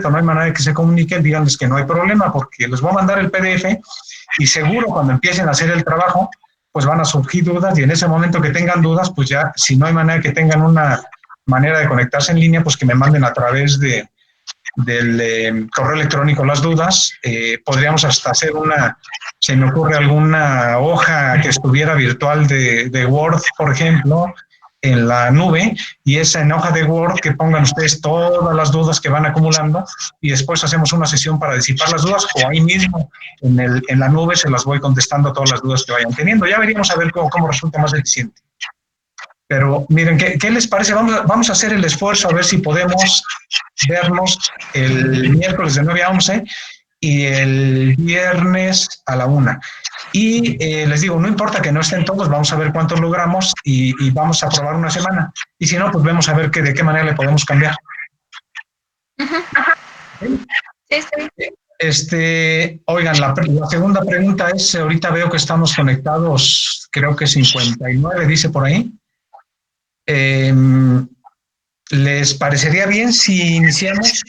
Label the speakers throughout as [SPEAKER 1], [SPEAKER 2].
[SPEAKER 1] o no hay manera de que se comuniquen, díganles que no hay problema porque les voy a mandar el PDF y seguro cuando empiecen a hacer el trabajo, pues van a surgir dudas y en ese momento que tengan dudas, pues ya, si no hay manera que tengan una manera de conectarse en línea, pues que me manden a través del correo electrónico las dudas. Podríamos hasta hacer se me ocurre alguna hoja que estuviera virtual de Word, por ejemplo, en la nube, y esa en hoja de Word que pongan ustedes todas las dudas que van acumulando y después hacemos una sesión para disipar las dudas o ahí mismo en la nube se las voy contestando todas las dudas que vayan teniendo. Ya veríamos a ver cómo resulta más eficiente. Pero miren, ¿qué les parece? Vamos a hacer el esfuerzo a ver si podemos vernos el miércoles de 9 a 11 y el viernes a la 1. Y les digo, no importa que no estén todos, vamos a ver cuántos logramos y vamos a probar una semana. Y si no, pues vemos a ver de qué manera le podemos cambiar.
[SPEAKER 2] Sí, está bien.
[SPEAKER 1] Oigan, la segunda pregunta es, ahorita veo que estamos conectados, creo que 59, dice por ahí. ¿Les parecería bien si iniciamos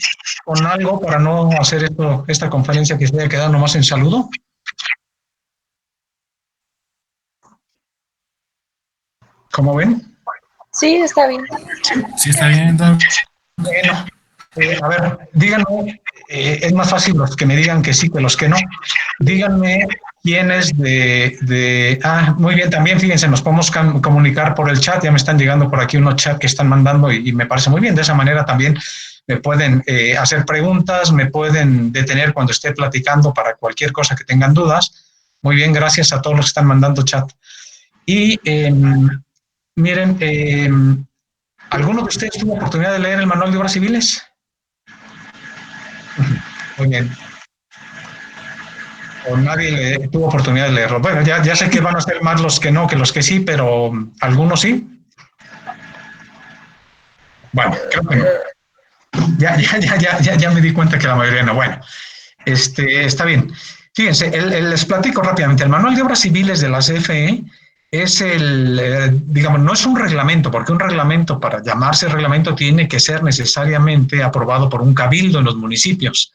[SPEAKER 1] con algo para no hacer esta conferencia que se haya quedado nomás en saludo? ¿Cómo ven?
[SPEAKER 2] Sí, está bien.
[SPEAKER 3] Sí, está bien, Doc.
[SPEAKER 1] Bueno, a ver, díganme, es más fácil los que me digan que sí que los que no. Díganme quiénes muy bien, también fíjense, nos podemos comunicar por el chat, ya me están llegando por aquí unos chats que están mandando y me parece muy bien, de esa manera también me pueden hacer preguntas, me pueden detener cuando esté platicando para cualquier cosa que tengan dudas. Muy bien, gracias a todos los que están mandando chat. Y miren, ¿alguno de ustedes tuvo oportunidad de leer el manual de obras civiles? Muy bien. O nadie tuvo oportunidad de leerlo. Bueno, ya sé que van a ser más los que no que los que sí, pero algunos sí. Bueno, creo que no. Ya me di cuenta que la mayoría no. Bueno, está bien. Fíjense, les platico rápidamente. El manual de obras civiles de la CFE es digamos, no es un reglamento, porque un reglamento, para llamarse reglamento, tiene que ser necesariamente aprobado por un cabildo en los municipios.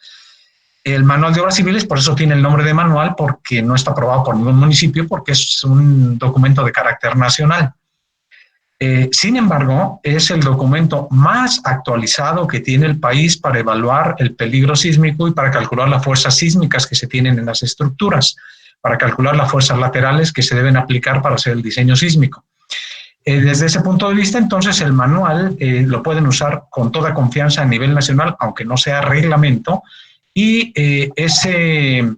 [SPEAKER 1] El manual de obras civiles, por eso tiene el nombre de manual, porque no está aprobado por ningún municipio, porque es un documento de carácter nacional. Sin embargo, es el documento más actualizado que tiene el país para evaluar el peligro sísmico y para calcular las fuerzas sísmicas que se tienen en las estructuras, para calcular las fuerzas laterales que se deben aplicar para hacer el diseño sísmico. Desde ese punto de vista, entonces, el manual lo pueden usar con toda confianza a nivel nacional, aunque no sea reglamento, y ese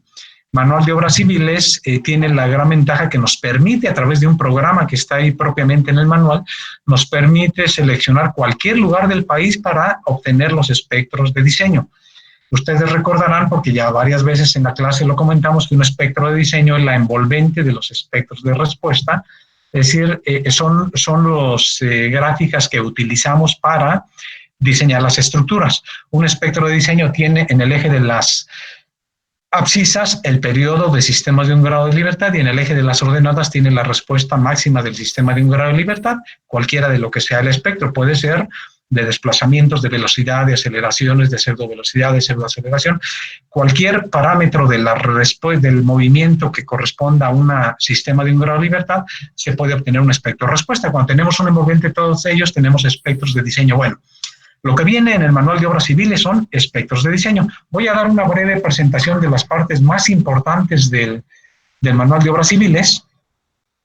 [SPEAKER 1] manual de obras civiles tiene la gran ventaja que nos permite, a través de un programa que está ahí propiamente en el manual, nos permite seleccionar cualquier lugar del país para obtener los espectros de diseño. Ustedes recordarán, porque ya varias veces en la clase lo comentamos, que un espectro de diseño es la envolvente de los espectros de respuesta, es decir, son las gráficas que utilizamos para diseñar las estructuras. Un espectro de diseño tiene en el eje de las abscisas el periodo de sistemas de un grado de libertad y en el eje de las ordenadas tiene la respuesta máxima del sistema de un grado de libertad, cualquiera de lo que sea el espectro. Puede ser de desplazamientos, de velocidad, de aceleraciones, de pseudovelocidad, de pseudoaceleración. Cualquier parámetro de del movimiento que corresponda a un sistema de un grado de libertad se puede obtener un espectro de respuesta. Cuando tenemos un envolvente de todos ellos, tenemos espectros de diseño. Bueno, lo que viene en el manual de obras civiles son espectros de diseño. Voy a dar una breve presentación de las partes más importantes del manual de obras civiles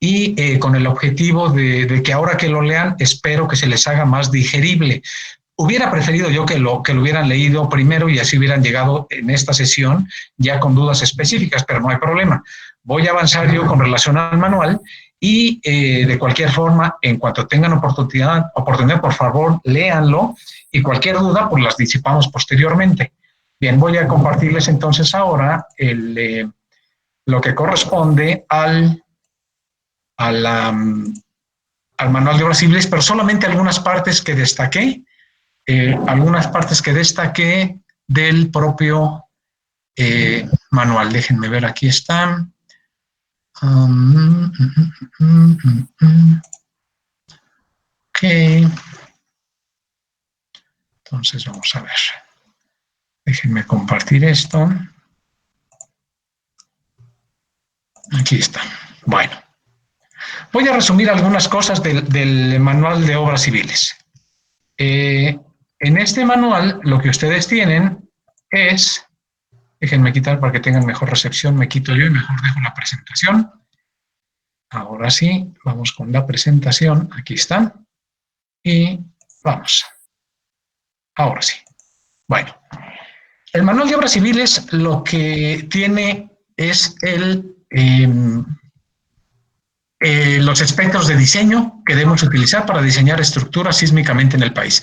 [SPEAKER 1] y con el objetivo de que ahora que lo lean, espero que se les haga más digerible. Hubiera preferido yo que lo hubieran leído primero y así hubieran llegado en esta sesión ya con dudas específicas, pero no hay problema. Voy a avanzar yo con relación al manual y de cualquier forma, en cuanto tengan oportunidad, por favor, léanlo y cualquier duda, pues las disipamos posteriormente. Bien, voy a compartirles entonces ahora lo que corresponde al manual de obras civiles, pero solamente algunas partes que destaqué, del propio manual. Déjenme ver, aquí están. Ok. Entonces vamos a ver. Déjenme compartir esto. Aquí está. Bueno, voy a resumir algunas cosas del manual de obras civiles. En este manual lo que ustedes tienen es, déjenme quitar para que tengan mejor recepción, me quito yo y mejor dejo la presentación. Ahora sí, vamos con la presentación, aquí está. Y vamos. Ahora sí. Bueno, el manual de obras civiles lo que tiene es los espectros de diseño que debemos utilizar para diseñar estructuras sísmicamente en el país.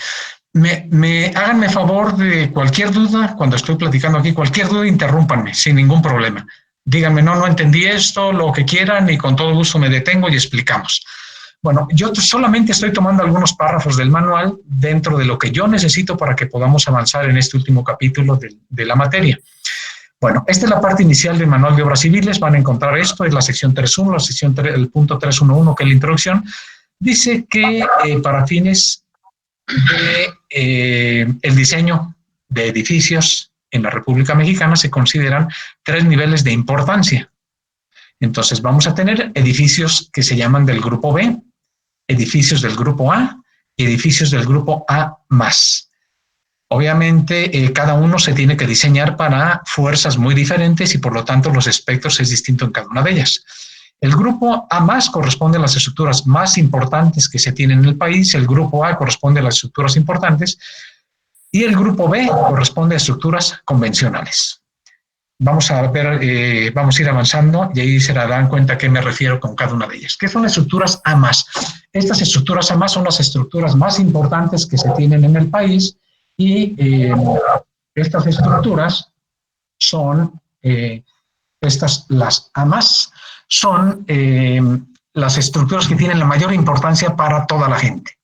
[SPEAKER 1] Háganme favor de cualquier duda, cuando estoy platicando aquí, cualquier duda, interrúmpanme sin ningún problema. Díganme, no entendí esto, lo que quieran, y con todo gusto me detengo y explicamos. Bueno, yo solamente estoy tomando algunos párrafos del manual dentro de lo que yo necesito para que podamos avanzar en este último capítulo de la materia. Bueno, esta es la parte inicial del manual de obras civiles. Van a encontrar esto, es la sección 3.1, la sección el punto 3.1.1, que es la introducción. Dice que para fines de el diseño de edificios en la República Mexicana se consideran 3 niveles de importancia. Entonces vamos a tener edificios que se llaman del grupo B, edificios del grupo A y edificios del grupo A+. Obviamente, cada uno se tiene que diseñar para fuerzas muy diferentes y por lo tanto los espectros es distinto en cada una de ellas. El grupo A+ corresponde a las estructuras más importantes que se tienen en el país, el grupo A corresponde a las estructuras importantes y el grupo B corresponde a estructuras convencionales. Vamos a ver, vamos a ir avanzando y ahí se darán cuenta a qué me refiero con cada una de ellas. ¿Qué son estructuras A+? Estas estructuras A+ son las estructuras más importantes que se tienen en el país y estas estructuras son, las A+, son las estructuras que tienen la mayor importancia para toda la gente.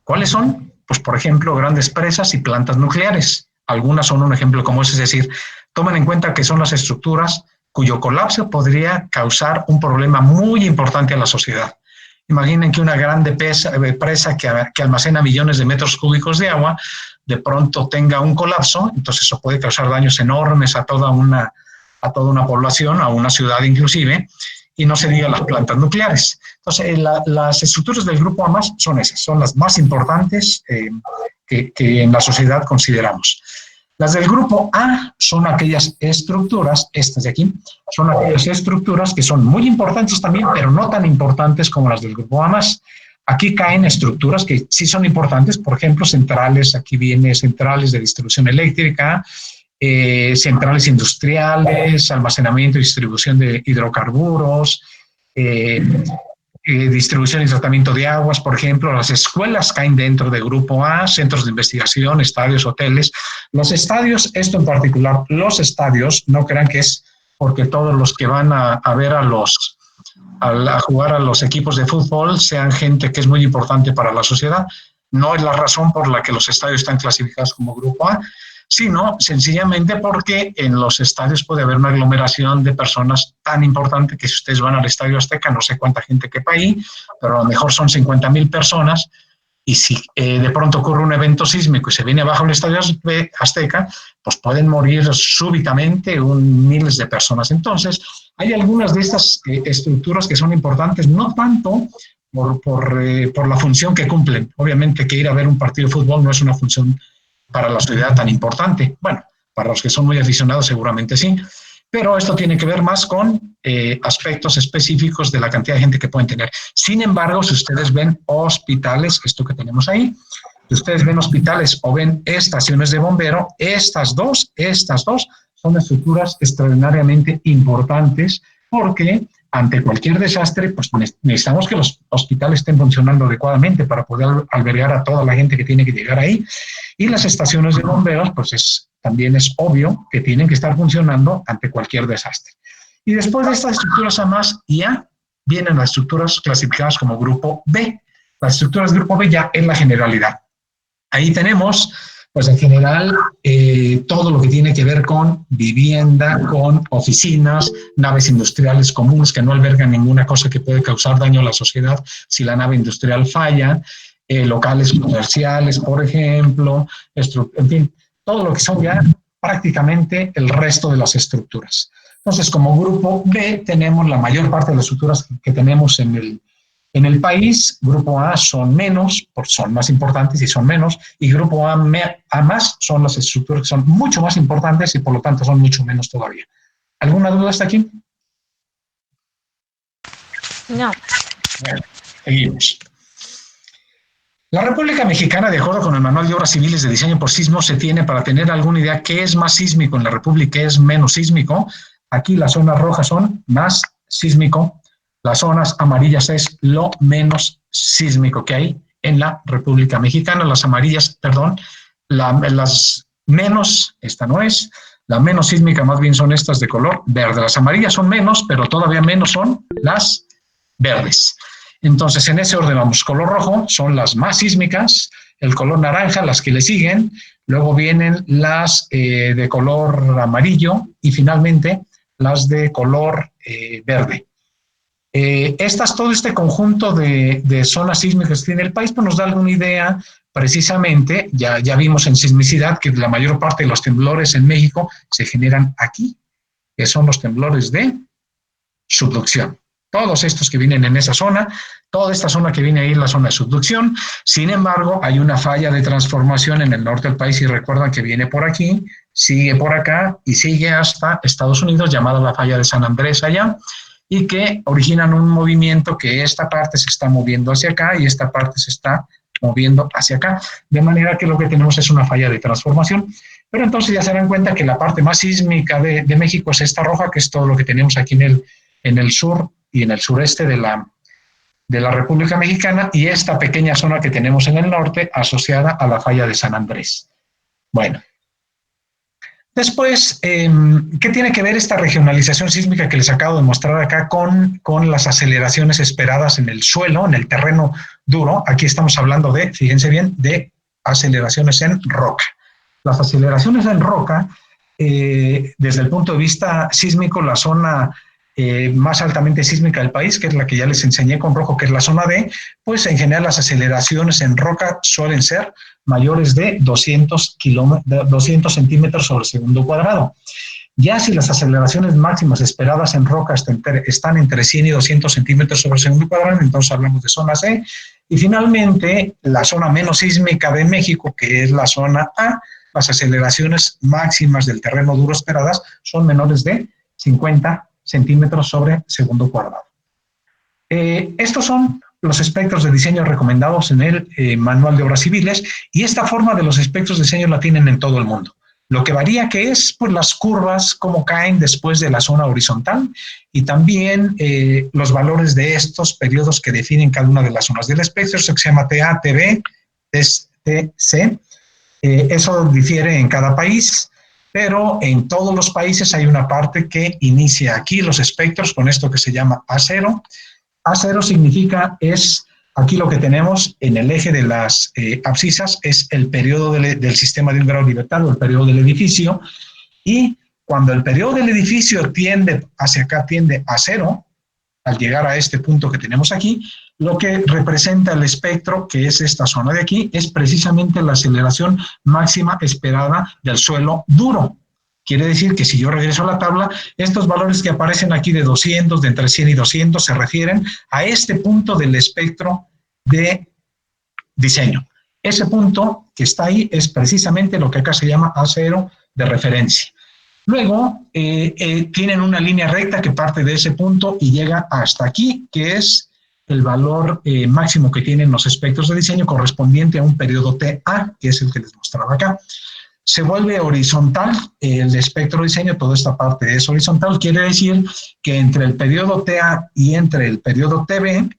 [SPEAKER 1] ¿Cuáles son? Pues, por ejemplo, grandes presas y plantas nucleares. Algunas son un ejemplo como ese, es decir, tomen en cuenta que son las estructuras cuyo colapso podría causar un problema muy importante a la sociedad. Imaginen que una grande presa que almacena millones de metros cúbicos de agua, de pronto tenga un colapso, entonces eso puede causar daños enormes a toda una población, a una ciudad inclusive, y no se diga las plantas nucleares. Entonces, las estructuras del grupo A+ son esas, son las más importantes que en la sociedad consideramos. Las del grupo A son aquellas estructuras, estas de aquí, son aquellas estructuras que son muy importantes también, pero no tan importantes como las del grupo A+. Aquí caen estructuras que sí son importantes, por ejemplo, centrales, aquí viene centrales de distribución eléctrica, centrales industriales, almacenamiento y distribución de hidrocarburos, distribución y tratamiento de aguas, por ejemplo. Las escuelas caen dentro del grupo A, centros de investigación, estadios, hoteles. Los estadios, esto en particular, los estadios, no crean que es porque todos los que van a ver a jugar a los equipos de fútbol sean gente que es muy importante para la sociedad. No es la razón por la que los estadios están clasificados como grupo A, sino sencillamente porque en los estadios puede haber una aglomeración de personas tan importante que si ustedes van al Estadio Azteca, no sé cuánta gente quepa ahí, pero a lo mejor son 50,000 personas, y si de pronto ocurre un evento sísmico y se viene abajo el Estadio Azteca, pues pueden morir súbitamente miles de personas. Entonces, hay algunas de estas estructuras que son importantes, no tanto por la función que cumplen. Obviamente que ir a ver un partido de fútbol no es una función para la sociedad tan importante. Bueno, para los que son muy aficionados seguramente sí, pero esto tiene que ver más con aspectos específicos de la cantidad de gente que pueden tener. Sin embargo, si ustedes ven hospitales, esto que tenemos ahí, si ustedes ven hospitales o ven estaciones de bombero, estas dos son estructuras extraordinariamente importantes porque ante cualquier desastre, pues necesitamos que los hospitales estén funcionando adecuadamente para poder albergar a toda la gente que tiene que llegar ahí. Y las estaciones de bomberos, pues también es obvio que tienen que estar funcionando ante cualquier desastre. Y después de estas estructuras A+ y A, vienen las estructuras clasificadas como grupo B. Las estructuras de grupo B ya en la generalidad. Ahí tenemos, pues en general, todo lo que tiene que ver con vivienda, con oficinas, naves industriales comunes que no albergan ninguna cosa que puede causar daño a la sociedad si la nave industrial falla, locales comerciales, por ejemplo, en fin, todo lo que son ya prácticamente el resto de las estructuras. Entonces, como grupo B, tenemos la mayor parte de las estructuras que tenemos en el país. Grupo A son menos, porque son más importantes y son menos, y grupo A más son las estructuras que son mucho más importantes y por lo tanto son mucho menos todavía. ¿Alguna duda hasta aquí?
[SPEAKER 2] No.
[SPEAKER 1] Bueno, seguimos. La República Mexicana, de acuerdo con el Manual de Obras Civiles de Diseño por Sismos, se tiene para tener alguna idea qué es más sísmico en la República, qué es menos sísmico. Aquí las zonas rojas son más sísmico, las zonas amarillas es lo menos sísmico que hay en la República Mexicana. Las amarillas, perdón, las menos, esta no es, la menos sísmica más bien son estas de color verde. Las amarillas son menos, pero todavía menos son las verdes. Entonces, en ese orden vamos, color rojo son las más sísmicas, el color naranja, las que le siguen, luego vienen las de color amarillo y finalmente las de color verde. Todo este conjunto de zonas sísmicas que tiene el país, pues nos da alguna idea precisamente, ya vimos en sismicidad que la mayor parte de los temblores en México se generan aquí, que son los temblores de subducción. Todos estos que vienen en esa zona, toda esta zona que viene ahí es la zona de subducción. Sin embargo, hay una falla de transformación en el norte del país y recuerdan que viene por aquí, sigue por acá y sigue hasta Estados Unidos, llamada la falla de San Andrés allá, y que originan un movimiento que esta parte se está moviendo hacia acá y esta parte se está moviendo hacia acá, de manera que lo que tenemos es una falla de transformación. Pero entonces ya se dan cuenta que la parte más sísmica de México es esta roja, que es todo lo que tenemos aquí en el sur y en el sureste de la República Mexicana, y esta pequeña zona que tenemos en el norte asociada a la falla de San Andrés. Bueno, después, ¿qué tiene que ver esta regionalización sísmica que les acabo de mostrar acá con las aceleraciones esperadas en el suelo, en el terreno duro? Aquí estamos hablando de, fíjense bien, de aceleraciones en roca. Las aceleraciones en roca, desde el punto de vista sísmico, la zona más altamente sísmica del país, que es la que ya les enseñé con rojo, que es la zona D, pues en general las aceleraciones en roca suelen ser mayores de 200 centímetros sobre segundo cuadrado. Ya si las aceleraciones máximas esperadas en roca están entre 100 y 200 centímetros sobre segundo cuadrado, entonces hablamos de zona C. Y finalmente, la zona menos sísmica de México, que es la zona A, las aceleraciones máximas del terreno duro esperadas son menores de 50 centímetros sobre segundo cuadrado. Estos son los espectros de diseño recomendados en el Manual de Obras Civiles, y esta forma de los espectros de diseño la tienen en todo el mundo. Lo que varía que es pues, las curvas, cómo caen después de la zona horizontal, y también los valores de estos periodos que definen cada una de las zonas del espectro. Eso que se llama TA, TB, TC. Eso difiere en cada país, pero en todos los países hay una parte que inicia aquí los espectros con esto que se llama A0. A0 significa, aquí lo que tenemos en el eje de las abscisas es el periodo del sistema de un grado de libertad o el periodo del edificio, y cuando el periodo del edificio tiende hacia acá, tiende a 0, al llegar a este punto que tenemos aquí, lo que representa el espectro, que es esta zona de aquí, es precisamente la aceleración máxima esperada del suelo duro. Quiere decir que si yo regreso a la tabla, estos valores que aparecen aquí de 200, de entre 100 y 200, se refieren a este punto del espectro de diseño. Ese punto que está ahí es precisamente lo que acá se llama A0 de referencia. Luego, tienen una línea recta que parte de ese punto y llega hasta aquí, que es el valor máximo que tienen los espectros de diseño correspondiente a un periodo TA, que es el que les mostraba acá. Se vuelve horizontal el espectro de diseño, toda esta parte es horizontal, quiere decir que entre el periodo TA y entre el periodo TB,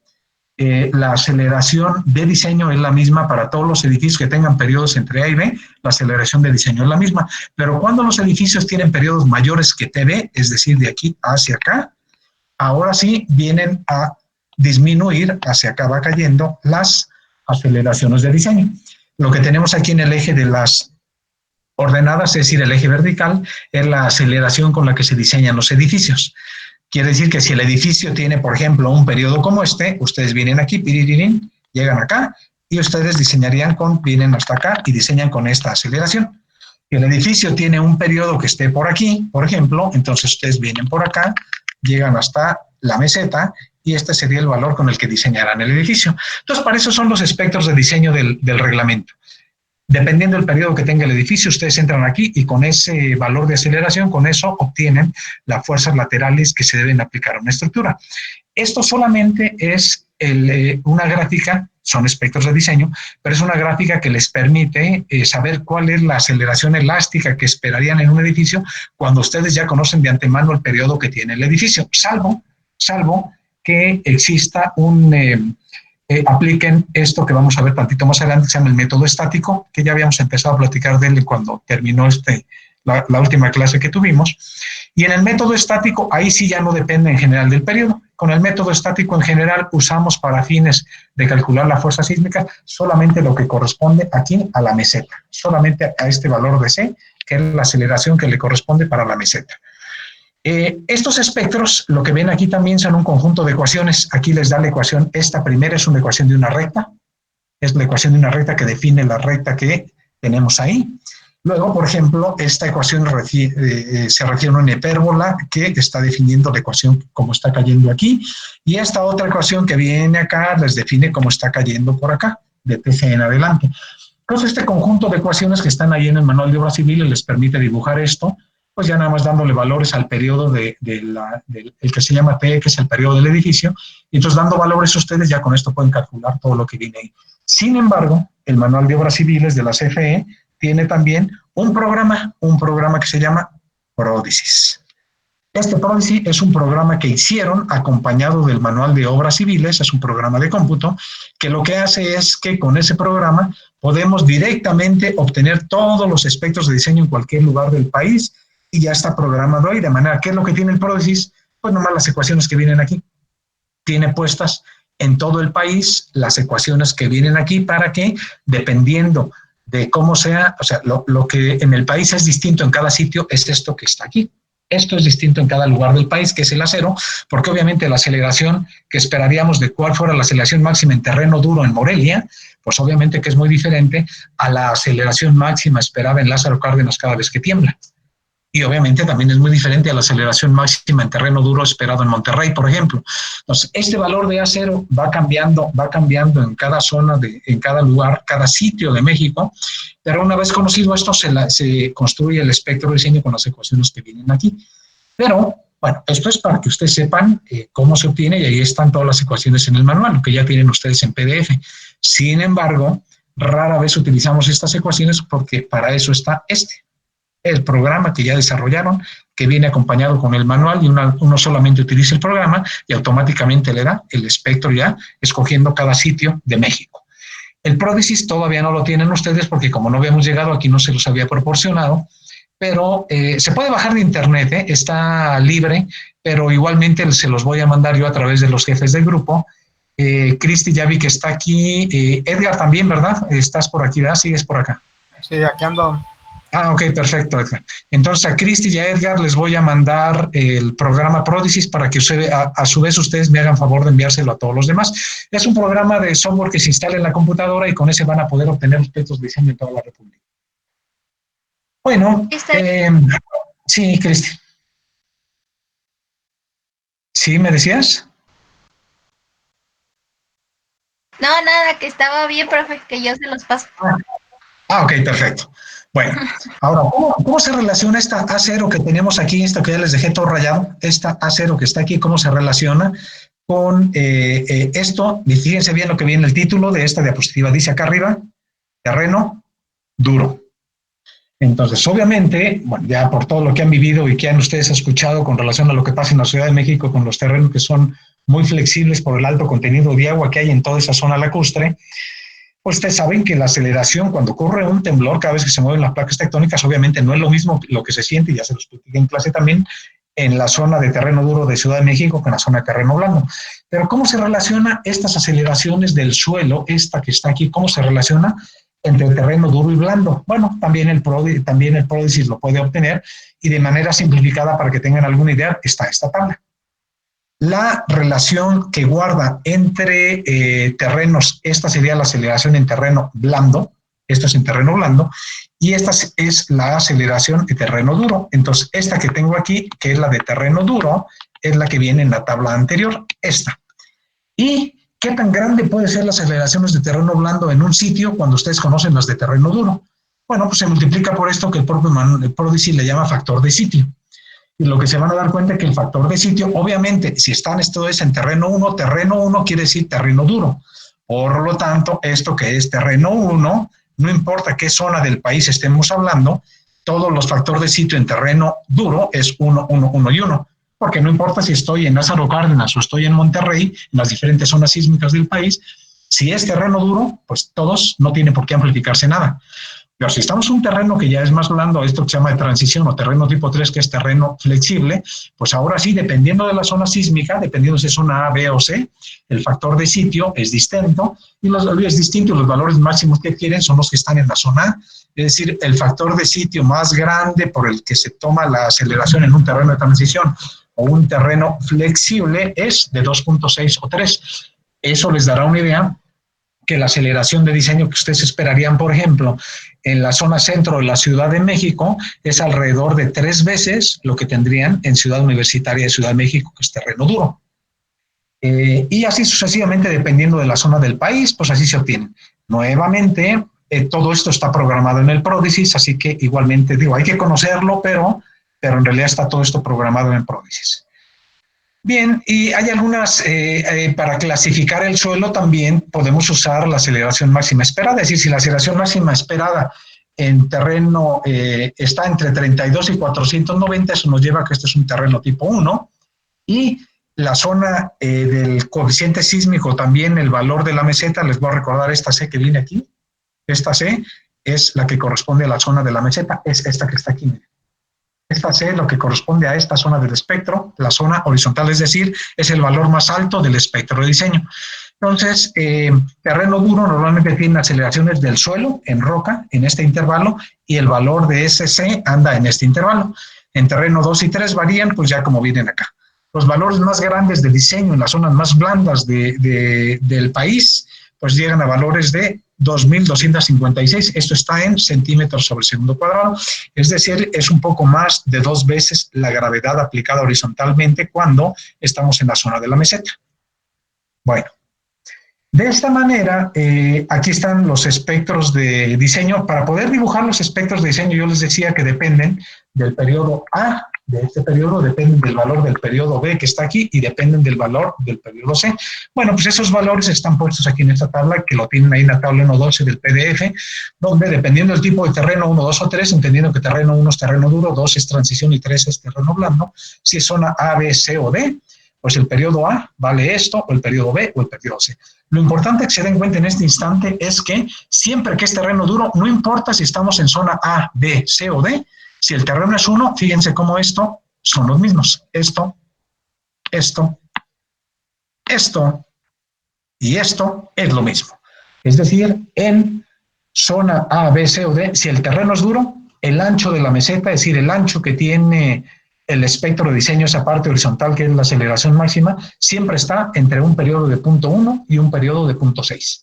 [SPEAKER 1] la aceleración de diseño es la misma para todos los edificios que tengan periodos entre A y B, la aceleración de diseño es la misma, pero cuando los edificios tienen periodos mayores que TB, es decir, de aquí hacia acá, ahora sí vienen a disminuir, hacia acá va cayendo las aceleraciones de diseño. Lo que tenemos aquí en el eje de las ordenadas, es decir, el eje vertical, es la aceleración con la que se diseñan los edificios. Quiere decir que si el edificio tiene, por ejemplo, un periodo como este, ustedes vienen aquí, piririrín, llegan acá, y ustedes diseñarían vienen hasta acá y diseñan con esta aceleración. El edificio tiene un periodo que esté por aquí, por ejemplo, entonces ustedes vienen por acá, llegan hasta la meseta y este sería el valor con el que diseñarán el edificio. Entonces, para eso son los espectros de diseño del reglamento. Dependiendo del periodo que tenga el edificio, ustedes entran aquí y con ese valor de aceleración, con eso obtienen las fuerzas laterales que se deben aplicar a una estructura. Esto solamente es una gráfica, son espectros de diseño, pero es una gráfica que les permite saber cuál es la aceleración elástica que esperarían en un edificio cuando ustedes ya conocen de antemano el periodo que tiene el edificio, salvo que exista apliquen esto que vamos a ver tantito más adelante, que se llama el método estático, que ya habíamos empezado a platicar de él cuando terminó la última clase que tuvimos. Y en el método estático, ahí sí ya no depende en general del periodo. Con el método estático en general usamos para fines de calcular la fuerza sísmica solamente lo que corresponde aquí a la meseta, solamente a este valor de C, que es la aceleración que le corresponde para la meseta. Estos espectros, lo que ven aquí también son un conjunto de ecuaciones. Aquí les da la ecuación, esta primera es una ecuación de una recta, es la ecuación de una recta que define la recta que tenemos ahí. Luego, por ejemplo, esta ecuación se refiere a una hipérbola que está definiendo la ecuación como está cayendo aquí, y esta otra ecuación que viene acá les define cómo está cayendo por acá, de TC en adelante. Entonces, este conjunto de ecuaciones que están ahí en el Manual de Obras Civiles les permite dibujar esto, pues ya nada más dándole valores al periodo del que se llama T, que es el periodo del edificio, y entonces dando valores ustedes ya con esto pueden calcular todo lo que viene ahí. Sin embargo, el Manual de Obras Civiles de la CFE tiene también un programa que se llama Pródisis. Este Pródisis es un programa que hicieron acompañado del Manual de Obras Civiles, es un programa de cómputo, que lo que hace es que con ese programa podemos directamente obtener todos los aspectos de diseño en cualquier lugar del país y ya está programado ahí, de manera que es lo que tiene el Pródisis, pues nomás las ecuaciones que vienen aquí. Tiene puestas en todo el país las ecuaciones que vienen aquí para que, dependiendo de cómo sea, o sea, lo que en el país es distinto en cada sitio es esto que está aquí. Esto es distinto en cada lugar del país, que es el acero, porque obviamente la aceleración que esperaríamos de cuál fuera la aceleración máxima en terreno duro en Morelia, pues obviamente que es muy diferente a la aceleración máxima esperada en Lázaro Cárdenas cada vez que tiembla. Y obviamente también es muy diferente a la aceleración máxima en terreno duro esperado en Monterrey, por ejemplo. Entonces, este valor de A0 va cambiando en cada zona, en cada lugar, cada sitio de México, pero una vez conocido esto, se construye el espectro de diseño con las ecuaciones que vienen aquí. Pero, bueno, esto es para que ustedes sepan cómo se obtiene, y ahí están todas las ecuaciones en el manual, lo que ya tienen ustedes en PDF. Sin embargo, rara vez utilizamos estas ecuaciones porque para eso está el programa que ya desarrollaron, que viene acompañado con el manual, y uno solamente utiliza el programa y automáticamente le da el espectro ya, escogiendo cada sitio de México. El Pródisis todavía no lo tienen ustedes porque como no habíamos llegado aquí no se los había proporcionado, pero se puede bajar de internet, está libre, pero igualmente se los voy a mandar yo a través de los jefes del grupo. Cristi ya vi que está aquí, Edgar también, ¿verdad? Estás por aquí, ¿verdad? Sigues por acá.
[SPEAKER 4] Sí, aquí ando.
[SPEAKER 1] Ah, ok, perfecto. Entonces a Cristi y a Edgar les voy a mandar el programa Pródisis para que a su vez ustedes me hagan favor de enviárselo a todos los demás. Es un programa de software que se instala en la computadora y con ese van a poder obtener aspectos de diseño en toda la República. Bueno, sí, Cristi. ¿Sí me decías?
[SPEAKER 2] No, nada, que estaba bien, profe, que yo se los paso.
[SPEAKER 1] Ok, perfecto. Bueno, ahora, ¿cómo se relaciona esta A0 que tenemos aquí, esta que ya les dejé todo rayado, esta A0 que está aquí, cómo se relaciona con esto? Fíjense bien lo que viene el título de esta diapositiva, dice acá arriba, terreno duro. Entonces, obviamente, bueno, ya por todo lo que han vivido y que han ustedes escuchado con relación a lo que pasa en la Ciudad de México con los terrenos que son muy flexibles por el alto contenido de agua que hay en toda esa zona lacustre, pues ustedes saben que la aceleración cuando ocurre un temblor, cada vez que se mueven las placas tectónicas, obviamente no es lo mismo lo que se siente, y ya se los expliqué en clase también, en la zona de terreno duro de Ciudad de México que en la zona de terreno blando. Pero ¿cómo se relaciona estas aceleraciones del suelo, esta que está aquí, cómo se relaciona entre el terreno duro y blando? Bueno, también el Pródisis lo puede obtener, y de manera simplificada, para que tengan alguna idea, está esta tabla. La relación que guarda entre terrenos, esta sería la aceleración en terreno blando, esto es en terreno blando, y esta es la aceleración de terreno duro. Entonces, esta que tengo aquí, que es la de terreno duro, es la que viene en la tabla anterior, esta. ¿Y qué tan grande puede ser las aceleraciones de terreno blando en un sitio cuando ustedes conocen las de terreno duro? Bueno, pues se multiplica por esto que el propio Prodigy le llama factor de sitio. Y lo que se van a dar cuenta es que el factor de sitio, obviamente, si están esto es en terreno 1 quiere decir terreno duro. Por lo tanto, esto que es terreno 1, no importa qué zona del país estemos hablando, todos los factores de sitio en terreno duro es 1, 1, 1 y 1. Porque no importa si estoy en Lázaro Cárdenas o estoy en Monterrey, en las diferentes zonas sísmicas del país, si es terreno duro, pues todos no tiene por qué amplificarse nada. Pero si estamos en un terreno que ya es más blando, esto que se llama de transición o terreno tipo 3, que es terreno flexible, pues ahora sí, dependiendo de la zona sísmica, dependiendo si es zona A, B o C, el factor de sitio es distinto y los valores máximos que adquieren son los que están en la zona A. Es decir, el factor de sitio más grande por el que se toma la aceleración en un terreno de transición o un terreno flexible es de 2.6 o 3. Eso les dará una idea que la aceleración de diseño que ustedes esperarían, por ejemplo, en la zona centro de la Ciudad de México, es alrededor de 3 veces lo que tendrían en Ciudad Universitaria de Ciudad de México, que es terreno duro. Y así sucesivamente, dependiendo de la zona del país, pues así se obtienen. Nuevamente, todo esto está programado en el Prodigy, así que igualmente, digo, hay que conocerlo, pero en realidad está todo esto programado en el Prodigy. Bien, y hay algunas, para clasificar el suelo también podemos usar la aceleración máxima esperada, es decir, si la aceleración máxima esperada en terreno está entre 32 y 490, eso nos lleva a que este es un terreno tipo 1, y la zona del coeficiente sísmico, también el valor de la meseta, les voy a recordar esta C que viene aquí, esta C es la que corresponde a la zona de la meseta, es esta que está aquí, miren. Esta C, lo que corresponde a esta zona del espectro, la zona horizontal, es decir, es el valor más alto del espectro de diseño. Entonces, terreno duro normalmente tiene aceleraciones del suelo en roca, en este intervalo, y el valor de ese C anda en este intervalo. En terreno 2 y 3 varían, pues ya como vienen acá. Los valores más grandes de diseño en las zonas más blandas del país, pues llegan a valores de 2.256, esto está en centímetros sobre segundo cuadrado, es decir, es un poco más de 2 veces la gravedad aplicada horizontalmente cuando estamos en la zona de la meseta. Bueno, de esta manera, aquí están los espectros de diseño. Para poder dibujar los espectros de diseño, yo les decía que dependen del periodo A, de este periodo, dependen del valor del periodo B que está aquí y dependen del valor del periodo C. Bueno, pues esos valores están puestos aquí en esta tabla, que lo tienen ahí en la tabla 1.12 del PDF, donde dependiendo del tipo de terreno 1, 2 o 3, entendiendo que terreno 1 es terreno duro, 2 es transición y 3 es terreno blando, si es zona A, B, C o D, pues el periodo A vale esto, o el periodo B o el periodo C. Lo importante que se den cuenta en este instante es que siempre que es terreno duro, no importa si estamos en zona A, B, C o D, si el terreno es 1, fíjense cómo esto son los mismos. Esto y esto es lo mismo. Es decir, en zona A, B, C o D, si el terreno es duro, el ancho de la meseta, es decir, el ancho que tiene el espectro de diseño, esa parte horizontal que es la aceleración máxima, siempre está entre un periodo de 0.1 y un periodo de 0.6.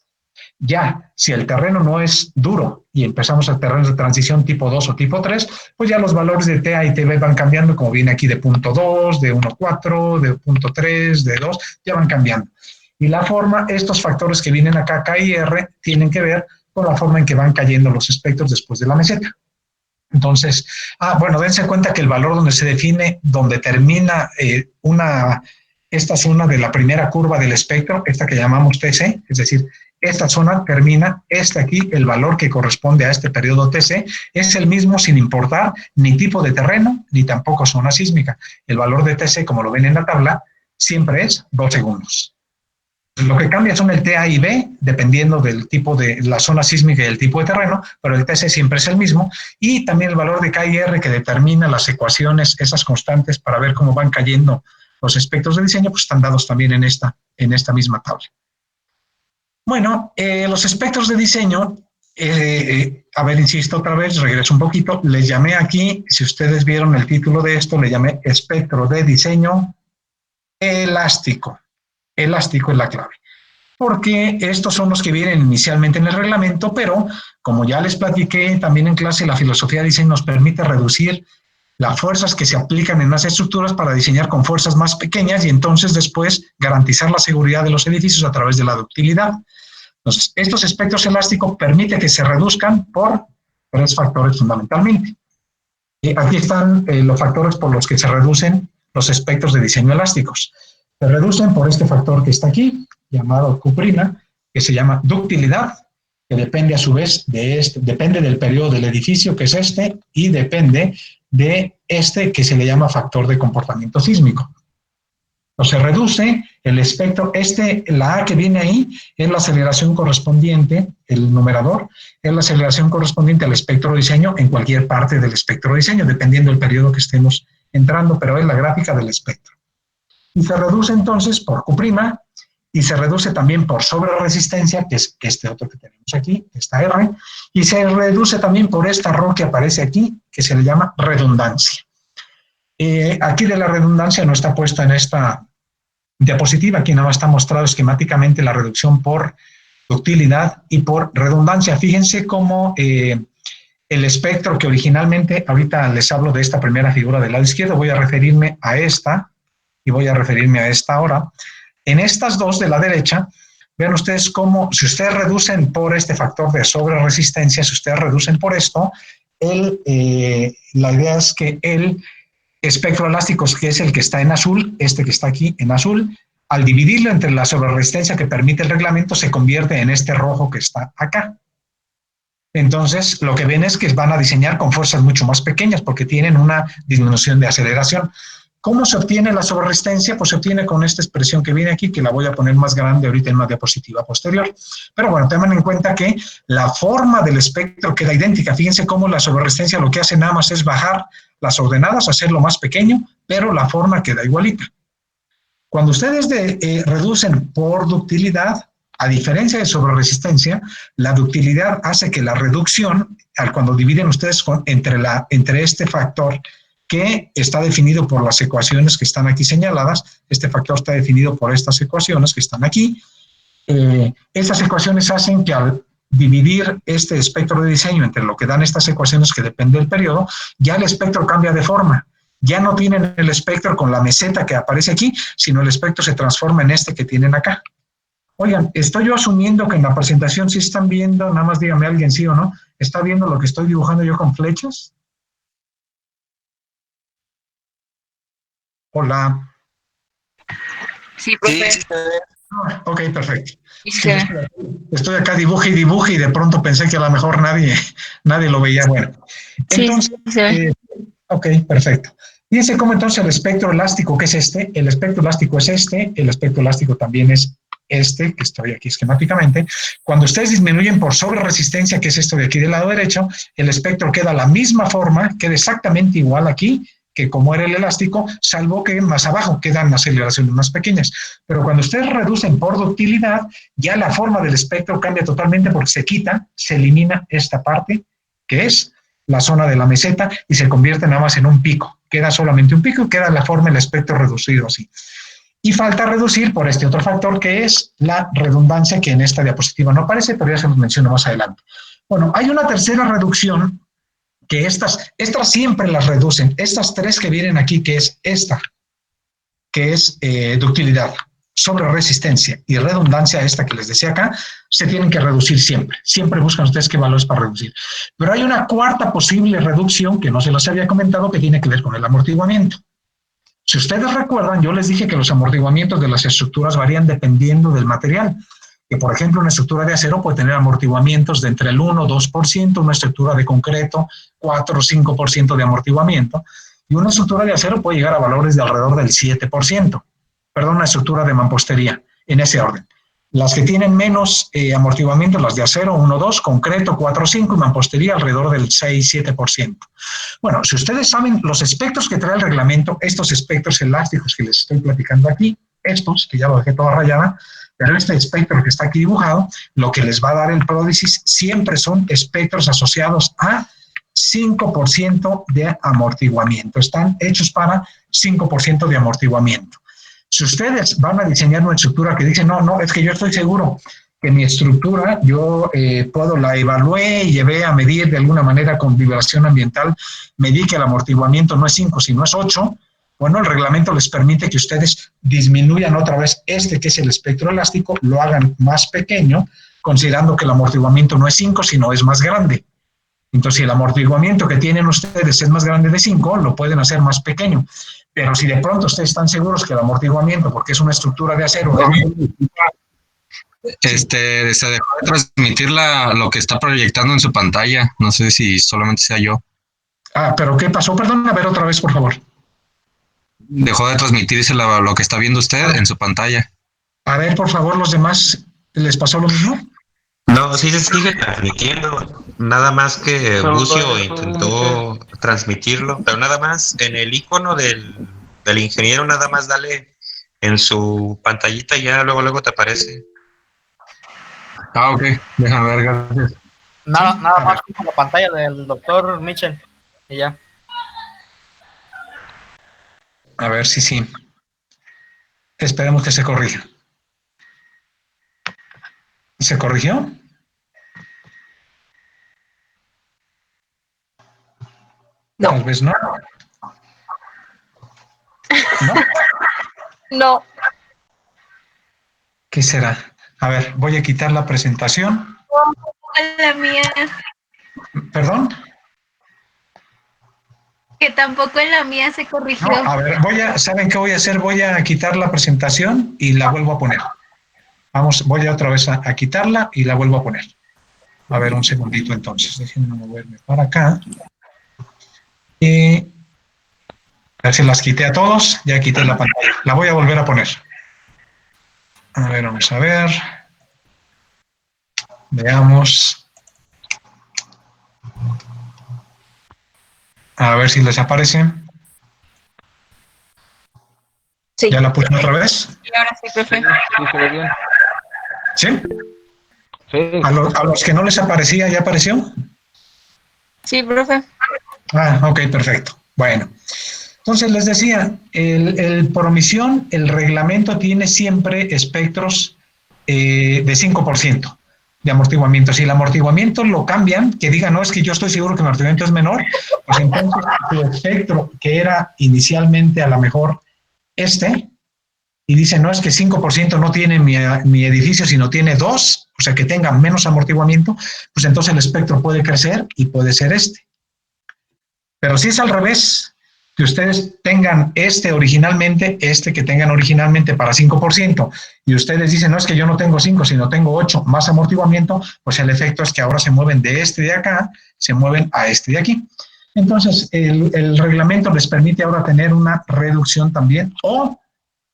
[SPEAKER 1] Ya, si el terreno no es duro y empezamos a terrenos de transición tipo 2 o tipo 3, pues ya los valores de TA y TB van cambiando, como viene aquí de 0.2, de 1.4, de 0.3, de 2, ya van cambiando. Y la forma, estos factores que vienen acá, K y R, tienen que ver con la forma en que van cayendo los espectros después de la meseta. Entonces, bueno, dense cuenta que el valor donde se define, donde termina esta zona de la primera curva del espectro, esta que llamamos TC, es decir, esta zona termina, aquí, el valor que corresponde a este periodo TC, es el mismo sin importar ni tipo de terreno, ni tampoco zona sísmica. El valor de TC, como lo ven en la tabla, siempre es 2 segundos. Lo que cambia son el TA y B, dependiendo del tipo de la zona sísmica y el tipo de terreno, pero el TC siempre es el mismo, y también el valor de K y R que determina las ecuaciones, esas constantes para ver cómo van cayendo los espectros de diseño, pues están dados también en esta misma tabla. Bueno, los espectros de diseño, a ver, insisto otra vez, regreso un poquito, les llamé aquí, si ustedes vieron el título de esto, le llamé espectro de diseño elástico. Elástico es la clave. porque estos son los que vienen inicialmente en el reglamento, pero como ya les platiqué también en clase, la filosofía de diseño nos permite reducir las fuerzas que se aplican en las estructuras para diseñar con fuerzas más pequeñas y entonces después garantizar la seguridad de los edificios a través de la ductilidad. Entonces, estos espectros elásticos permiten que se reduzcan por 3 factores fundamentalmente. Aquí están los factores por los que se reducen los espectros de diseño elásticos. Se reducen por este factor que está aquí, llamado Q', que se llama ductilidad, que depende a su vez depende del periodo del edificio, que es este, y depende de este que se le llama factor de comportamiento sísmico. Entonces se reduce el espectro, la A que viene ahí es la aceleración correspondiente, el numerador, es la aceleración correspondiente al espectro de diseño en cualquier parte del espectro de diseño, dependiendo del periodo que estemos entrando, pero es la gráfica del espectro. Y se reduce entonces por Q', y se reduce también por sobreresistencia, que es este otro que tenemos aquí, esta R, y se reduce también por esta Rho que aparece aquí, que se le llama redundancia. Aquí de la redundancia no está puesta en esta diapositiva, aquí nada más está mostrado esquemáticamente la reducción por ductilidad y por redundancia. Fíjense cómo el espectro que originalmente, ahorita les hablo de esta primera figura del lado izquierdo, voy a referirme a esta y voy a referirme a esta ahora. En estas dos de la derecha, vean ustedes cómo, si ustedes reducen por este factor de sobreresistencia, si ustedes reducen por esto, la idea es que el espectro elástico, que es el que está en azul, este que está aquí en azul, al dividirlo entre la sobreresistencia que permite el reglamento, se convierte en este rojo que está acá. Entonces, lo que ven es que van a diseñar con fuerzas mucho más pequeñas porque tienen una disminución de aceleración. ¿Cómo se obtiene la sobreresistencia? Pues se obtiene con esta expresión que viene aquí, que la voy a poner más grande ahorita en una diapositiva posterior. Pero bueno, tengan en cuenta que la forma del espectro queda idéntica. Fíjense cómo la sobreresistencia lo que hace nada más es bajar las ordenadas, hacerlo más pequeño, pero la forma queda igualita. Cuando ustedes reducen por ductilidad, a diferencia de sobreresistencia, la ductilidad hace que la reducción, cuando dividen ustedes entre este factor que está definido por las ecuaciones que están aquí señaladas, este factor está definido por estas ecuaciones que están aquí, estas ecuaciones hacen que al dividir este espectro de diseño entre lo que dan estas ecuaciones que depende del periodo, ya el espectro cambia de forma. Ya no tienen el espectro con la meseta que aparece aquí, sino el espectro se transforma en este que tienen acá. Oigan, estoy yo asumiendo que en la presentación sí están viendo, nada más dígame alguien sí o no, ¿está viendo lo que estoy dibujando yo con flechas? Hola.
[SPEAKER 2] Sí, profe.
[SPEAKER 4] Sí,
[SPEAKER 1] Ok, perfecto.
[SPEAKER 2] Sí,
[SPEAKER 1] Estoy acá dibuje y de pronto pensé que a lo mejor nadie lo veía. Bueno, entonces, ok, perfecto. Fíjense cómo entonces el espectro elástico, que es este, el espectro elástico es este, el espectro elástico también es este, que estoy aquí esquemáticamente. Cuando ustedes disminuyen por sobreresistencia, que es esto de aquí del lado derecho, el espectro queda la misma forma, queda exactamente igual aquí, que como era el elástico, salvo que más abajo quedan aceleraciones más pequeñas. Pero cuando ustedes reducen por ductilidad, ya la forma del espectro cambia totalmente porque se elimina esta parte, que es la zona de la meseta, y se convierte nada más en un pico. Queda solamente un pico y queda la forma del espectro reducido así. Y falta reducir por este otro factor, que es la redundancia, que en esta diapositiva no aparece, pero ya se los menciono más adelante. Bueno, hay una tercera reducción, que estas siempre las reducen. Estas tres que vienen aquí, que es esta, que es ductilidad, sobreresistencia y redundancia, esta que les decía acá, se tienen que reducir siempre. Siempre buscan ustedes qué valores para reducir. Pero hay una cuarta posible reducción, que no se los había comentado, que tiene que ver con el amortiguamiento. Si ustedes recuerdan, yo les dije que los amortiguamientos de las estructuras varían dependiendo del material. Que, por ejemplo, una estructura de acero puede tener amortiguamientos de entre el 1 o 2%, una estructura de concreto 4 o 5% de amortiguamiento, y una estructura de acero puede llegar a valores de alrededor del 7%. Perdón, una estructura de mampostería, en ese orden. Las que tienen menos amortiguamiento, las de acero 1 o 2, concreto 4 o 5, y mampostería alrededor del 6-7%. Bueno, si ustedes saben los espectros que trae el reglamento, estos espectros elásticos que les estoy platicando aquí, estos, que ya lo dejé toda rayada, pero este espectro que está aquí dibujado, lo que les va a dar el pródisis siempre son espectros asociados a 5% de amortiguamiento. Están hechos para 5% de amortiguamiento. Si ustedes van a diseñar una estructura que dice, no, es que yo estoy seguro que mi estructura, yo la evalué y llevé a medir de alguna manera con vibración ambiental, medí que el amortiguamiento no es 5, sino es 8, bueno, el reglamento les permite que ustedes disminuyan otra vez que es el espectro elástico, lo hagan más pequeño, considerando que el amortiguamiento no es 5, sino es más grande. Entonces, si el amortiguamiento que tienen ustedes es más grande de 5, lo pueden hacer más pequeño. Pero si de pronto ustedes están seguros que el amortiguamiento, porque es una estructura de acero,
[SPEAKER 4] se dejó de transmitir lo que está proyectando en su pantalla. No sé si solamente sea yo.
[SPEAKER 1] ¿Pero qué pasó? Perdón, a ver otra vez, por favor.
[SPEAKER 4] Dejó de transmitirse lo que está viendo usted en su pantalla.
[SPEAKER 1] A ver, por favor, los demás, ¿les pasó lo mismo?
[SPEAKER 5] No, sí se sigue transmitiendo. Nada más que Bucio intentó transmitirlo, pero nada más en el icono del ingeniero, nada más dale en su pantallita y ya luego te aparece.
[SPEAKER 4] Ok, déjame ver, gracias.
[SPEAKER 6] Nada más con la pantalla del doctor Mitchell y ya.
[SPEAKER 1] A ver si sí. Esperemos que se corrija. ¿Se corrigió?
[SPEAKER 2] No.
[SPEAKER 1] Tal vez no. ¿No?
[SPEAKER 2] No.
[SPEAKER 1] ¿Qué será? A ver, voy a quitar la presentación.
[SPEAKER 2] La mía.
[SPEAKER 1] ¿Perdón?
[SPEAKER 2] Que tampoco en la mía se corrigió.
[SPEAKER 1] No, a ver, ¿saben qué voy a hacer? Voy a quitar la presentación y la vuelvo a poner. Voy otra vez a quitarla y la vuelvo a poner. A ver, un segundito entonces. Déjenme moverme para acá. Y a ver si las quité a todos. Ya quité la pantalla. La voy a volver a poner. A ver, vamos a ver. Veamos. A ver si les aparece.
[SPEAKER 2] Sí.
[SPEAKER 1] ¿Ya la puse otra vez?
[SPEAKER 2] Y ahora sí, profe.
[SPEAKER 7] Sí, se ve bien.
[SPEAKER 1] ¿Sí?
[SPEAKER 7] Sí.
[SPEAKER 1] ¿A los que no les aparecía, ya apareció?
[SPEAKER 2] Sí, profe.
[SPEAKER 1] Ok, perfecto. Bueno, entonces les decía, por omisión, el reglamento tiene siempre espectros de 5% de amortiguamiento. Si el amortiguamiento lo cambian, que digan, no, es que yo estoy seguro que el amortiguamiento es menor, pues entonces su espectro, que era inicialmente a lo mejor y dicen, no, es que 5% no tiene mi edificio, sino tiene 2, o sea, que tenga menos amortiguamiento, pues entonces el espectro puede crecer y puede ser Pero si es al revés, que ustedes tengan originalmente, que tengan originalmente para 5%, y ustedes dicen, no, es que yo no tengo 5, sino tengo 8 más amortiguamiento, pues el efecto es que ahora se mueven de acá, se mueven a de aquí. Entonces, el reglamento les permite ahora tener una reducción también,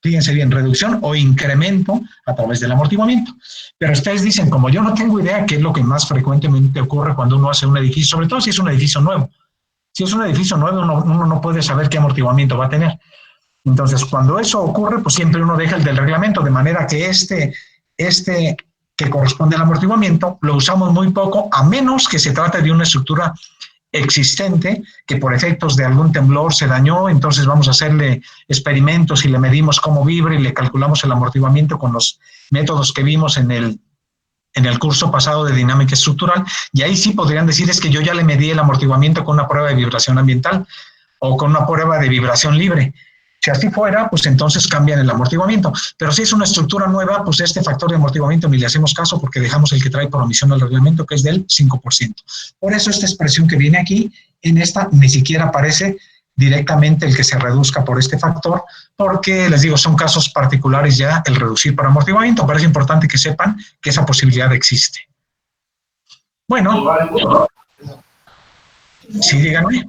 [SPEAKER 1] fíjense bien, reducción o incremento a través del amortiguamiento. Pero ustedes dicen, como yo no tengo idea qué es lo que más frecuentemente ocurre cuando uno hace un edificio, sobre todo si es un edificio nuevo. Si es un edificio nuevo, uno no puede saber qué amortiguamiento va a tener. Entonces, cuando eso ocurre, pues siempre uno deja el del reglamento, de manera que que corresponde al amortiguamiento, lo usamos muy poco, a menos que se trate de una estructura existente que por efectos de algún temblor se dañó, entonces vamos a hacerle experimentos y le medimos cómo vibra y le calculamos el amortiguamiento con los métodos que vimos en el curso pasado de dinámica estructural, y ahí sí podrían decir, es que yo ya le medí el amortiguamiento con una prueba de vibración ambiental o con una prueba de vibración libre. Si así fuera, pues entonces cambian el amortiguamiento. Pero si es una estructura nueva, pues este factor de amortiguamiento ni le hacemos caso porque dejamos el que trae por omisión al reglamento, que es del 5%. Por eso esta expresión que viene aquí, en esta ni siquiera aparece directamente el que se reduzca por este factor, porque les digo, son casos particulares ya el reducir por amortiguamiento, pero es importante que sepan que esa posibilidad existe. Bueno, sí, díganme.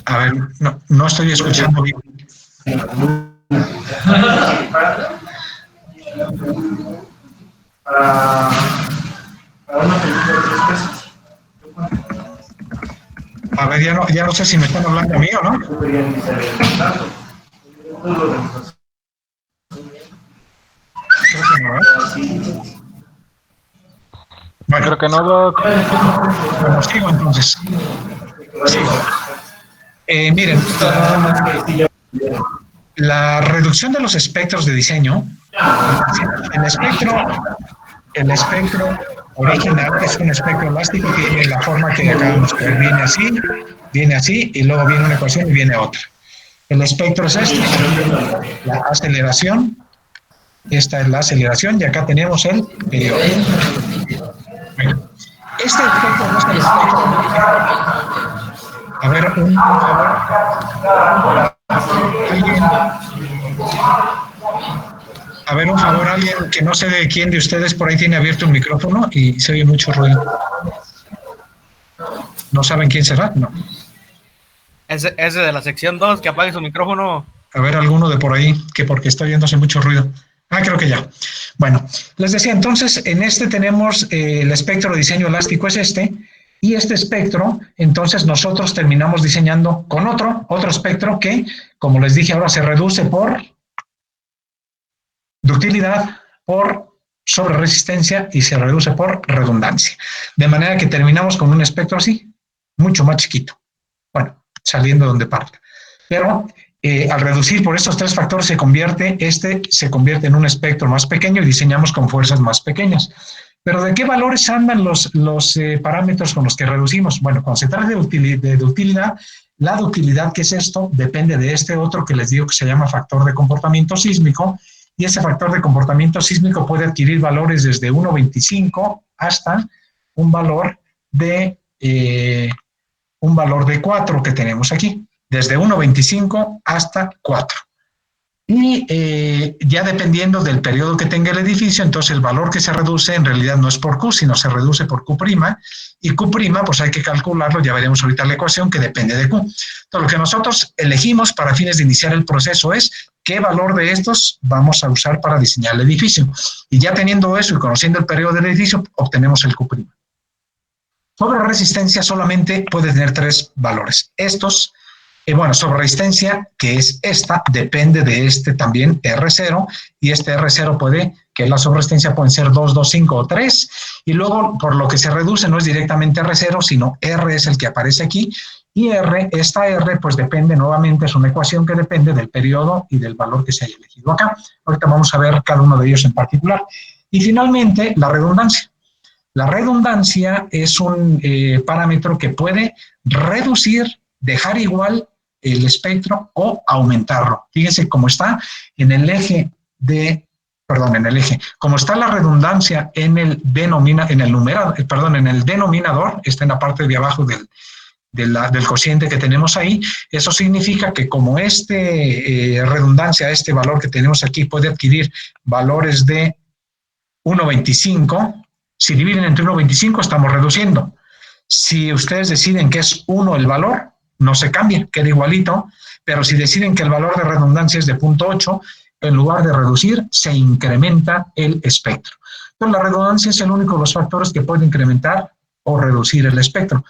[SPEAKER 1] A ver, no estoy escuchando bien. A ver, ya no sé si me están hablando a mí o no. Creo que no, ¿eh? Bueno,
[SPEAKER 7] Creo que no, Doc.
[SPEAKER 1] bueno, sigo entonces. Sigo. Miren, la reducción de los espectros de diseño, el espectro original es un espectro elástico que tiene la forma que acabamos de ver, viene así, y luego viene una ecuación y viene otra. El espectro es este, la aceleración, esta es la aceleración, y acá tenemos el periodo. Bueno, este espectro no es el espectro. A ver, un favor. Alguien que no sé de quién de ustedes por ahí tiene abierto un micrófono y se oye mucho ruido. ¿No saben quién será? No.
[SPEAKER 6] Ese de la sección 2, que apague su micrófono.
[SPEAKER 1] A ver, alguno de por ahí, que porque está oyéndose mucho ruido. Ah, creo que ya. Bueno, les decía, entonces, en este tenemos el espectro de diseño elástico es este, y este espectro, entonces nosotros terminamos diseñando con otro espectro que, como les dije, ahora se reduce por ductilidad, por sobreresistencia y se reduce por redundancia. De manera que terminamos con un espectro así, mucho más chiquito. Bueno, saliendo donde parte. Pero al reducir por estos tres factores se convierte en un espectro más pequeño y diseñamos con fuerzas más pequeñas. Pero ¿de qué valores andan los parámetros con los que reducimos? Bueno, cuando se trata de ductilidad, la ductilidad, ¿qué es esto? Depende de este otro que les digo que se llama factor de comportamiento sísmico, y ese factor de comportamiento sísmico puede adquirir valores desde 1.25 hasta un valor de 4 que tenemos aquí, desde 1.25 hasta 4. Y ya dependiendo del periodo que tenga el edificio, entonces el valor que se reduce en realidad no es por Q, sino se reduce por Q', y Q', pues hay que calcularlo, ya veremos ahorita la ecuación, que depende de Q. Entonces, lo que nosotros elegimos para fines de iniciar el proceso es qué valor de estos vamos a usar para diseñar el edificio. Y ya teniendo eso y conociendo el periodo del edificio, obtenemos el Q'. Sobre resistencia solamente puede tener 3 valores. Estos, sobre resistencia, que es esta, depende de este también R0, y este R0 que es la sobreresistencia, pueden ser 2, 2, 5 o 3, y luego por lo que se reduce no es directamente R0, sino R es el que aparece aquí, y esta R, pues depende nuevamente, es una ecuación que depende del periodo y del valor que se haya elegido acá. Ahorita vamos a ver cada uno de ellos en particular. Y finalmente, la redundancia. La redundancia es un parámetro que puede reducir, dejar igual el espectro o aumentarlo. Fíjense cómo está en el como está la redundancia en el denominador, está en la parte de abajo del cociente que tenemos ahí. Eso significa que como redundancia, este valor que tenemos aquí puede adquirir valores de 1.25, si dividen entre 1.25 estamos reduciendo. Si ustedes deciden que es 1 el valor, no se cambia, queda igualito, pero si deciden que el valor de redundancia es de 0.8, en lugar de reducir, se incrementa el espectro. Entonces, la redundancia es el único de los factores que puede incrementar o reducir el espectro.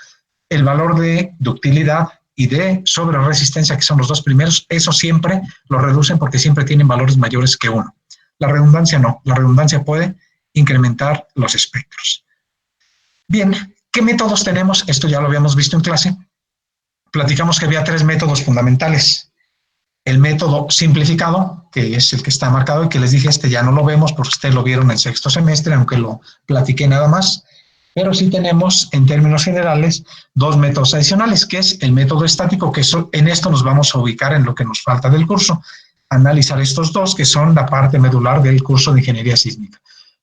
[SPEAKER 1] El valor de ductilidad y de sobreresistencia, que son los dos primeros, eso siempre lo reducen porque siempre tienen valores mayores que 1. La redundancia no, la redundancia puede incrementar los espectros. Bien, ¿qué métodos tenemos? Esto ya lo habíamos visto en clase. Platicamos que había 3 métodos fundamentales. El método simplificado, que es el que está marcado y que les dije, ya no lo vemos porque ustedes lo vieron en sexto semestre, aunque lo platiqué nada más. Pero sí tenemos, en términos generales, 2 métodos adicionales, que es el método estático, que en esto nos vamos a ubicar en lo que nos falta del curso. Analizar estos 2, que son la parte medular del curso de ingeniería sísmica.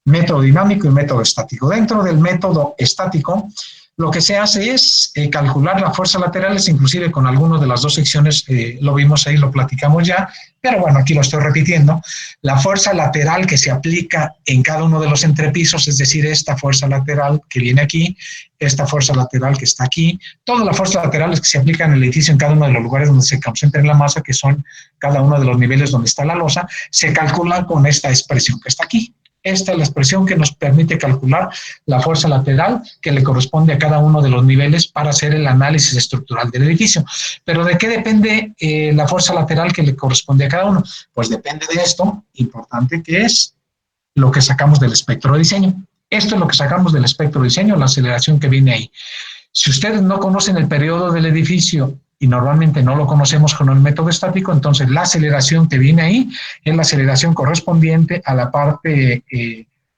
[SPEAKER 1] Método dinámico y método estático. Dentro del método estático, lo que se hace es calcular las fuerzas laterales, inclusive con algunas de las 2 secciones, lo vimos ahí, lo platicamos ya, pero bueno, aquí lo estoy repitiendo. La fuerza lateral que se aplica en cada uno de los entrepisos, es decir, esta fuerza lateral que viene aquí, esta fuerza lateral que está aquí, todas las fuerzas laterales que se aplican en el edificio en cada uno de los lugares donde se concentra la masa, que son cada uno de los niveles donde está la losa, se calculan con esta expresión que está aquí. Esta es la expresión que nos permite calcular la fuerza lateral que le corresponde a cada uno de los niveles para hacer el análisis estructural del edificio. ¿Pero de qué depende la fuerza lateral que le corresponde a cada uno? Pues depende de esto, importante, que es lo que sacamos del espectro de diseño. Esto es lo que sacamos del espectro de diseño, la aceleración que viene ahí. Si ustedes no conocen el periodo del edificio y normalmente no lo conocemos con el método estático, entonces la aceleración que viene ahí es la aceleración correspondiente a la parte,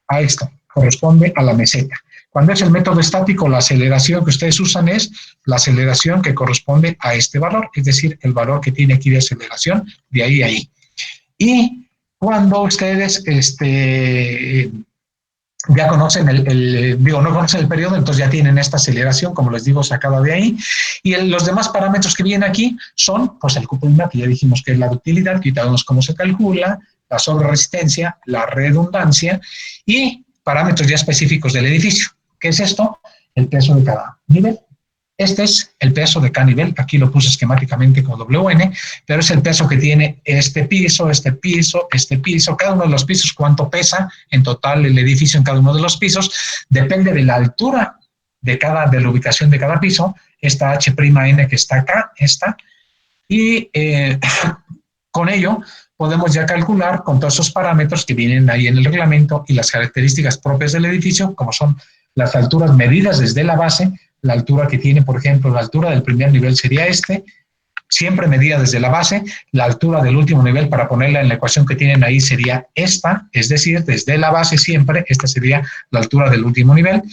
[SPEAKER 1] a esta, corresponde a la meseta. Cuando es el método estático, la aceleración que ustedes usan es la aceleración que corresponde a este valor, es decir, el valor que tiene aquí de aceleración, de ahí a ahí. Y cuando ustedes ya conocen no conocen el periodo, entonces ya tienen esta aceleración, como les digo, sacada de ahí. Y los demás parámetros que vienen aquí son, pues el QPIMA, que ya dijimos que es la ductilidad, que ya vemos cómo se calcula, la sobreresistencia, la redundancia y parámetros ya específicos del edificio. ¿Qué es esto? El peso de cada nivel. Este es el peso de cada nivel, aquí lo puse esquemáticamente como WN, pero es el peso que tiene este piso, cada uno de los pisos, cuánto pesa en total el edificio en cada uno de los pisos, depende de la altura de la ubicación de cada piso, esta H'(N) que está acá, y con ello podemos ya calcular con todos esos parámetros que vienen ahí en el reglamento y las características propias del edificio, como son las alturas medidas desde la base, la altura que tiene, por ejemplo, la altura del primer nivel sería siempre medida desde la base, la altura del último nivel para ponerla en la ecuación que tienen ahí sería esta, es decir, desde la base siempre, esta sería la altura del último nivel,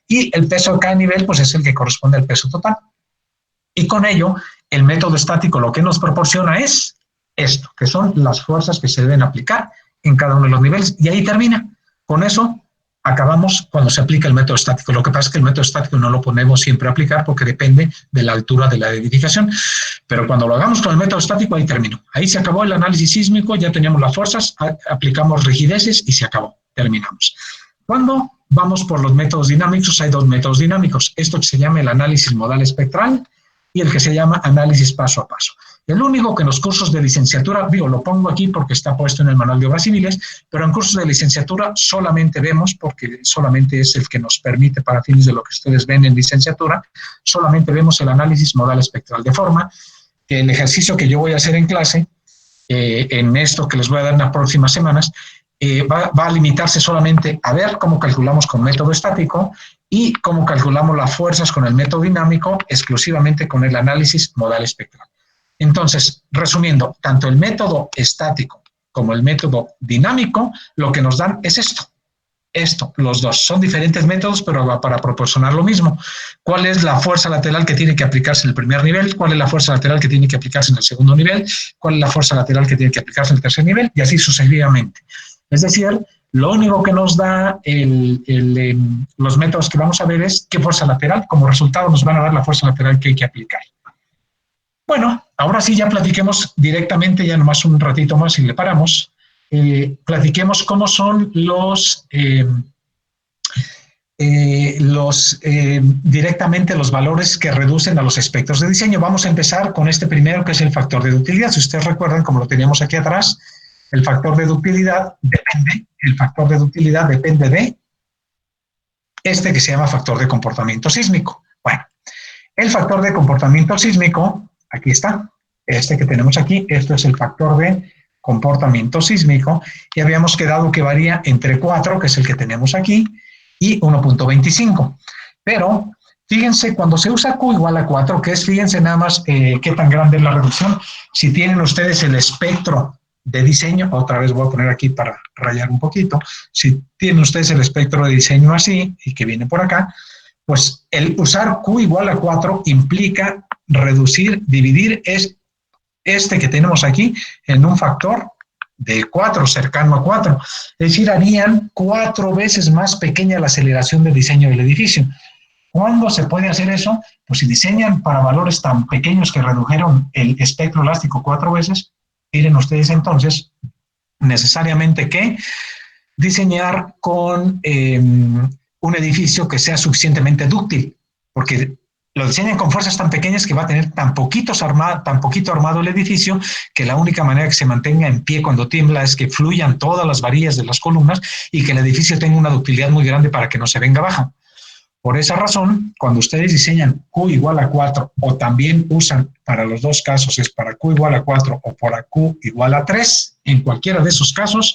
[SPEAKER 1] y el peso de cada nivel pues es el que corresponde al peso total. Y con ello, el método estático lo que nos proporciona es esto, que son las fuerzas que se deben aplicar en cada uno de los niveles, y ahí termina. Con eso acabamos cuando se aplica el método estático. Lo que pasa es que el método estático no lo ponemos siempre a aplicar porque depende de la altura de la edificación. Pero cuando lo hagamos con el método estático, ahí terminó. Ahí se acabó el análisis sísmico, ya teníamos las fuerzas, aplicamos rigideces y se acabó. Terminamos. Cuando vamos por los métodos dinámicos, hay dos métodos dinámicos. Esto que se llama el análisis modal espectral y el que se llama análisis paso a paso. El único que en los cursos de licenciatura, lo pongo aquí porque está puesto en el manual de obras civiles, pero en cursos de licenciatura solamente vemos, porque solamente es el que nos permite para fines de lo que ustedes ven en licenciatura, solamente vemos el análisis modal espectral, de forma que el ejercicio que yo voy a hacer en clase, en esto que les voy a dar en las próximas semanas, va a limitarse solamente a ver cómo calculamos con método estático y cómo calculamos las fuerzas con el método dinámico, exclusivamente con el análisis modal espectral. Entonces, resumiendo, tanto el método estático como el método dinámico, lo que nos dan es esto, los dos. Son diferentes métodos, pero para proporcionar lo mismo. ¿Cuál es la fuerza lateral que tiene que aplicarse en el primer nivel? ¿Cuál es la fuerza lateral que tiene que aplicarse en el segundo nivel? ¿Cuál es la fuerza lateral que tiene que aplicarse en el tercer nivel? Y así sucesivamente. Es decir, lo único que nos da los métodos que vamos a ver es qué fuerza lateral. Como resultado nos van a dar la fuerza lateral que hay que aplicar. Bueno, ahora sí ya platiquemos directamente, ya nomás un ratito más y le paramos. Platiquemos cómo son directamente los valores que reducen a los espectros de diseño. Vamos a empezar con este primero, que es el factor de ductilidad. Si ustedes recuerdan, como lo teníamos aquí atrás, el factor de ductilidad depende de este que se llama factor de comportamiento sísmico. Bueno, el factor de comportamiento sísmico, aquí está, este que tenemos aquí, esto es el factor de comportamiento sísmico, y habíamos quedado que varía entre 4, que es el que tenemos aquí, y 1.25. Pero, fíjense, cuando se usa Q igual a 4, que es, fíjense nada más qué tan grande es la reducción. Si tienen ustedes el espectro de diseño, otra vez voy a poner aquí para rayar un poquito, si tienen ustedes el espectro de diseño así, y que viene por acá, pues el usar Q igual a 4 implica dividir este que tenemos aquí en un factor de 4, cercano a 4. Es decir, harían 4 veces más pequeña la aceleración de diseño del edificio. ¿Cuándo se puede hacer eso? Pues si diseñan para valores tan pequeños que redujeron el espectro elástico 4 veces, tienen ustedes entonces necesariamente que diseñar con un edificio que sea suficientemente dúctil, porque lo diseñan con fuerzas tan pequeñas que va a tener tan poquito armado el edificio, que la única manera que se mantenga en pie cuando tiembla es que fluyan todas las varillas de las columnas y que el edificio tenga una ductilidad muy grande para que no se venga abajo. Por esa razón, cuando ustedes diseñan Q igual a 4, o también usan para los dos casos, es para Q igual a 4 o para Q igual a 3, en cualquiera de esos casos,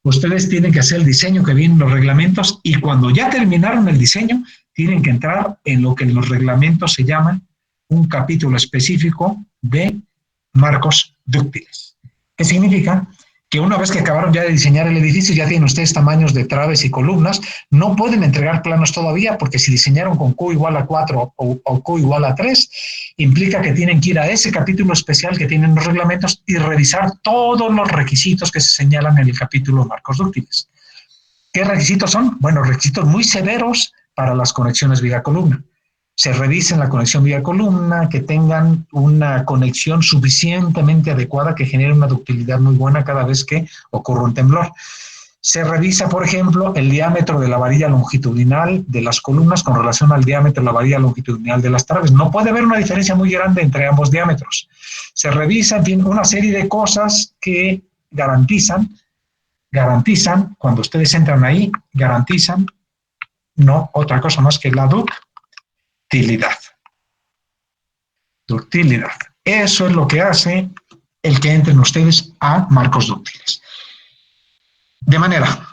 [SPEAKER 1] ustedes tienen que hacer el diseño que viene en los reglamentos y cuando ya terminaron el diseño, tienen que entrar en lo que en los reglamentos se llama un capítulo específico de marcos dúctiles. ¿Qué significa? Que una vez que acabaron ya de diseñar el edificio, ya tienen ustedes tamaños de traves y columnas, no pueden entregar planos todavía, porque si diseñaron con Q igual a 4 o Q igual a 3, implica que tienen que ir a ese capítulo especial que tienen los reglamentos y revisar todos los requisitos que se señalan en el capítulo de marcos dúctiles. ¿Qué requisitos son? Bueno, requisitos muy severos para las conexiones vía-columna. Se revisen la conexión vía-columna, que tengan una conexión suficientemente adecuada que genere una ductilidad muy buena cada vez que ocurre un temblor. Se revisa, por ejemplo, el diámetro de la varilla longitudinal de las columnas con relación al diámetro de la varilla longitudinal de las traves. No puede haber una diferencia muy grande entre ambos diámetros. Se revisa, en fin, una serie de cosas que garantizan, cuando ustedes entran ahí, garantizan no otra cosa más que la ductilidad. Ductilidad. Eso es lo que hace el que entren ustedes a marcos dúctiles. De manera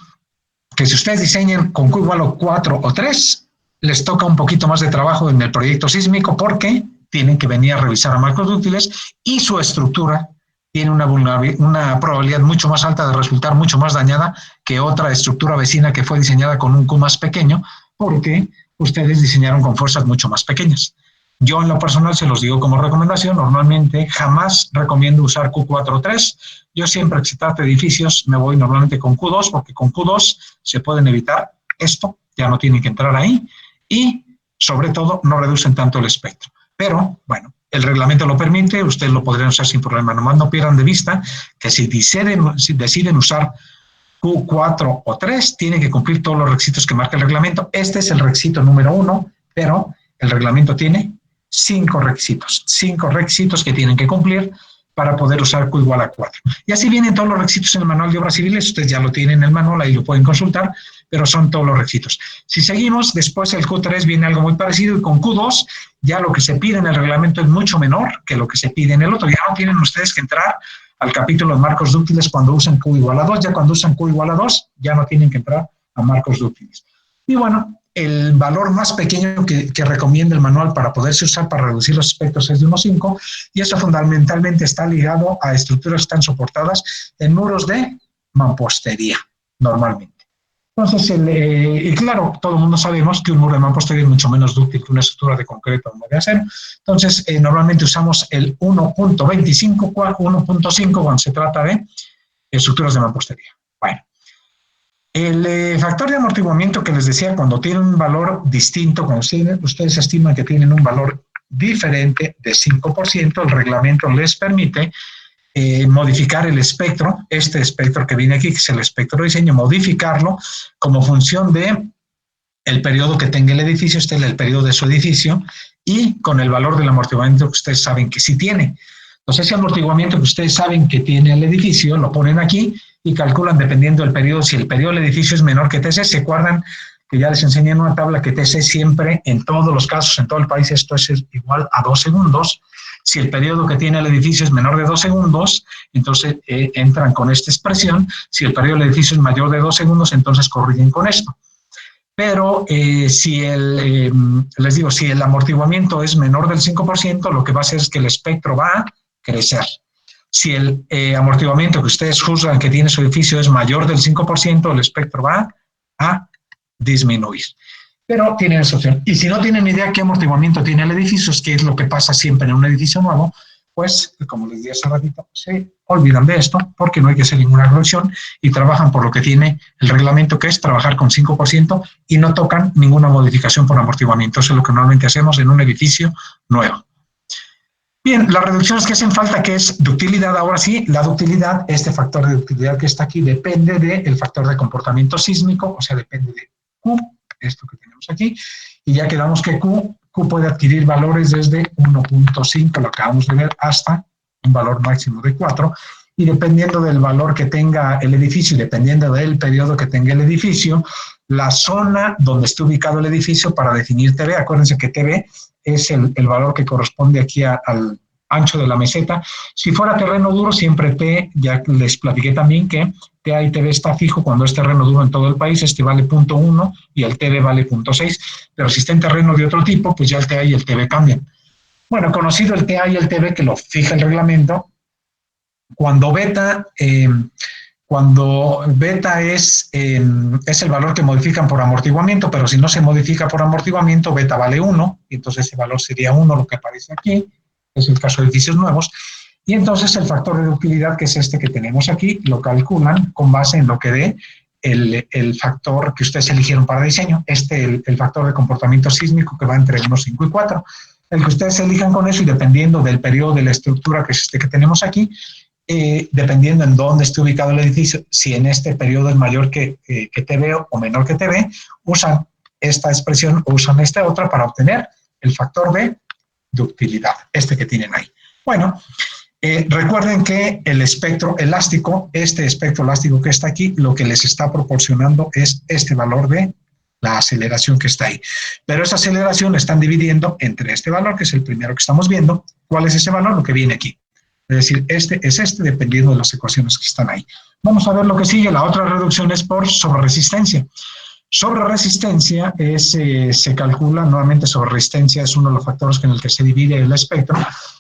[SPEAKER 1] que si ustedes diseñan con Q igual a 4 o 3, les toca un poquito más de trabajo en el proyecto sísmico porque tienen que venir a revisar a marcos dúctiles y su estructura tiene una probabilidad mucho más alta de resultar mucho más dañada que otra estructura vecina que fue diseñada con un Q más pequeño porque ustedes diseñaron con fuerzas mucho más pequeñas. Yo en lo personal se los digo como recomendación, normalmente jamás recomiendo usar Q4 o 3. Yo siempre que se trata de edificios me voy normalmente con Q2 porque con Q2 se pueden evitar esto, ya no tienen que entrar ahí y sobre todo no reducen tanto el espectro. Pero bueno, el reglamento lo permite, ustedes lo podrían usar sin problema. Nomás no pierdan de vista que si deciden usar Q4 o 3, tienen que cumplir todos los requisitos que marca el reglamento. Este es el requisito número 1, pero el reglamento tiene 5 requisitos que tienen que cumplir para poder usar Q igual a 4. Y así vienen todos los requisitos en el manual de obras civiles, ustedes ya lo tienen en el manual, ahí lo pueden consultar, pero son todos los requisitos. Si seguimos, después el Q3 viene algo muy parecido y con Q2 ya lo que se pide en el reglamento es mucho menor que lo que se pide en el otro. Ya no tienen ustedes que entrar al capítulo de marcos dúctiles cuando usan Q igual a 2, ya cuando usan Q igual a 2 ya no tienen que entrar a marcos dúctiles. Y bueno, el valor más pequeño que recomienda el manual para poderse usar para reducir los espectros es de 1.5 y eso fundamentalmente está ligado a estructuras que están soportadas en muros de mampostería, normalmente. Entonces, y claro, todo el mundo sabemos que un muro de mampostería es mucho menos dúctil que una estructura de concreto o de acero. Entonces, normalmente usamos el 1.25, 1.5 cuando se trata de estructuras de mampostería. Bueno. El factor de amortiguamiento que les decía, cuando tiene un valor distinto, cuando ustedes estiman que tienen un valor diferente de 5%, el reglamento les permite modificar el espectro, este espectro que viene aquí, que es el espectro de diseño, modificarlo como función de el periodo que tenga el edificio, este es el periodo de su edificio, y con el valor del amortiguamiento que ustedes saben que sí tiene. Entonces, ese amortiguamiento que ustedes saben que tiene el edificio, lo ponen aquí, y calculan dependiendo del periodo, si el periodo del edificio es menor que TC, se acuerdan que ya les enseñé en una tabla que TC siempre, en todos los casos, en todo el país, esto es igual a 2 segundos. Si el periodo que tiene el edificio es menor de 2 segundos, entonces entran con esta expresión. Si el periodo del edificio es mayor de 2 segundos, entonces corrigen con esto. Pero si el amortiguamiento es menor del 5%, lo que va a hacer es que el espectro va a crecer. Si el amortiguamiento que ustedes juzgan que tiene su edificio es mayor del 5%, el espectro va a disminuir. Pero tienen esa opción. Y si no tienen idea qué amortiguamiento tiene el edificio, que es lo que pasa siempre en un edificio nuevo, pues, como les dije hace ratito, se olvidan de esto porque no hay que hacer ninguna corrección y trabajan por lo que tiene el reglamento, que es trabajar con 5% y no tocan ninguna modificación por amortiguamiento. Eso es lo que normalmente hacemos en un edificio nuevo. Bien, las reducciones que hacen falta, que es ductilidad, ahora sí, la ductilidad, este factor de ductilidad que está aquí, depende del factor de comportamiento sísmico, o sea, depende de Q, esto que tenemos aquí, y ya quedamos que Q puede adquirir valores desde 1.5, lo acabamos de ver, hasta un valor máximo de 4, y dependiendo del valor que tenga el edificio y dependiendo del periodo que tenga el edificio, la zona donde esté ubicado el edificio para definir TV, acuérdense que TV es el valor que corresponde aquí al ancho de la meseta. Si fuera terreno duro, siempre T, ya les platiqué también que TA y TB está fijo cuando es terreno duro en todo el país, este vale 0.1 y el TB vale 0.6, pero si está en terreno de otro tipo, pues ya el TA y el TB cambian. Bueno, conocido el TA y el TB que lo fija el reglamento, cuando beta es el valor que modifican por amortiguamiento, pero si no se modifica por amortiguamiento, beta vale 1, y entonces ese valor sería 1, lo que aparece aquí, es el caso de edificios nuevos, y entonces el factor de ductilidad, que es este que tenemos aquí, lo calculan con base en lo que dé el factor que ustedes eligieron para diseño, el factor de comportamiento sísmico que va entre 1, 5 y 4. El que ustedes elijan con eso y dependiendo del periodo de la estructura que es este que tenemos aquí, dependiendo en dónde esté ubicado el edificio, si en este periodo es mayor que TB o menor que TB, usan esta expresión o usan esta otra para obtener el factor de ductilidad, este que tienen ahí. Bueno, recuerden que el espectro elástico, este espectro elástico que está aquí, lo que les está proporcionando es este valor de la aceleración que está ahí. Pero esa aceleración la están dividiendo entre este valor, que es el primero que estamos viendo. ¿Cuál es ese valor? Lo que viene aquí. Es decir, este es este, dependiendo de las ecuaciones que están ahí. Vamos a ver lo que sigue. La otra reducción es por sobreresistencia. Sobreresistencia se calcula, nuevamente sobreresistencia es uno de los factores en el que se divide el espectro,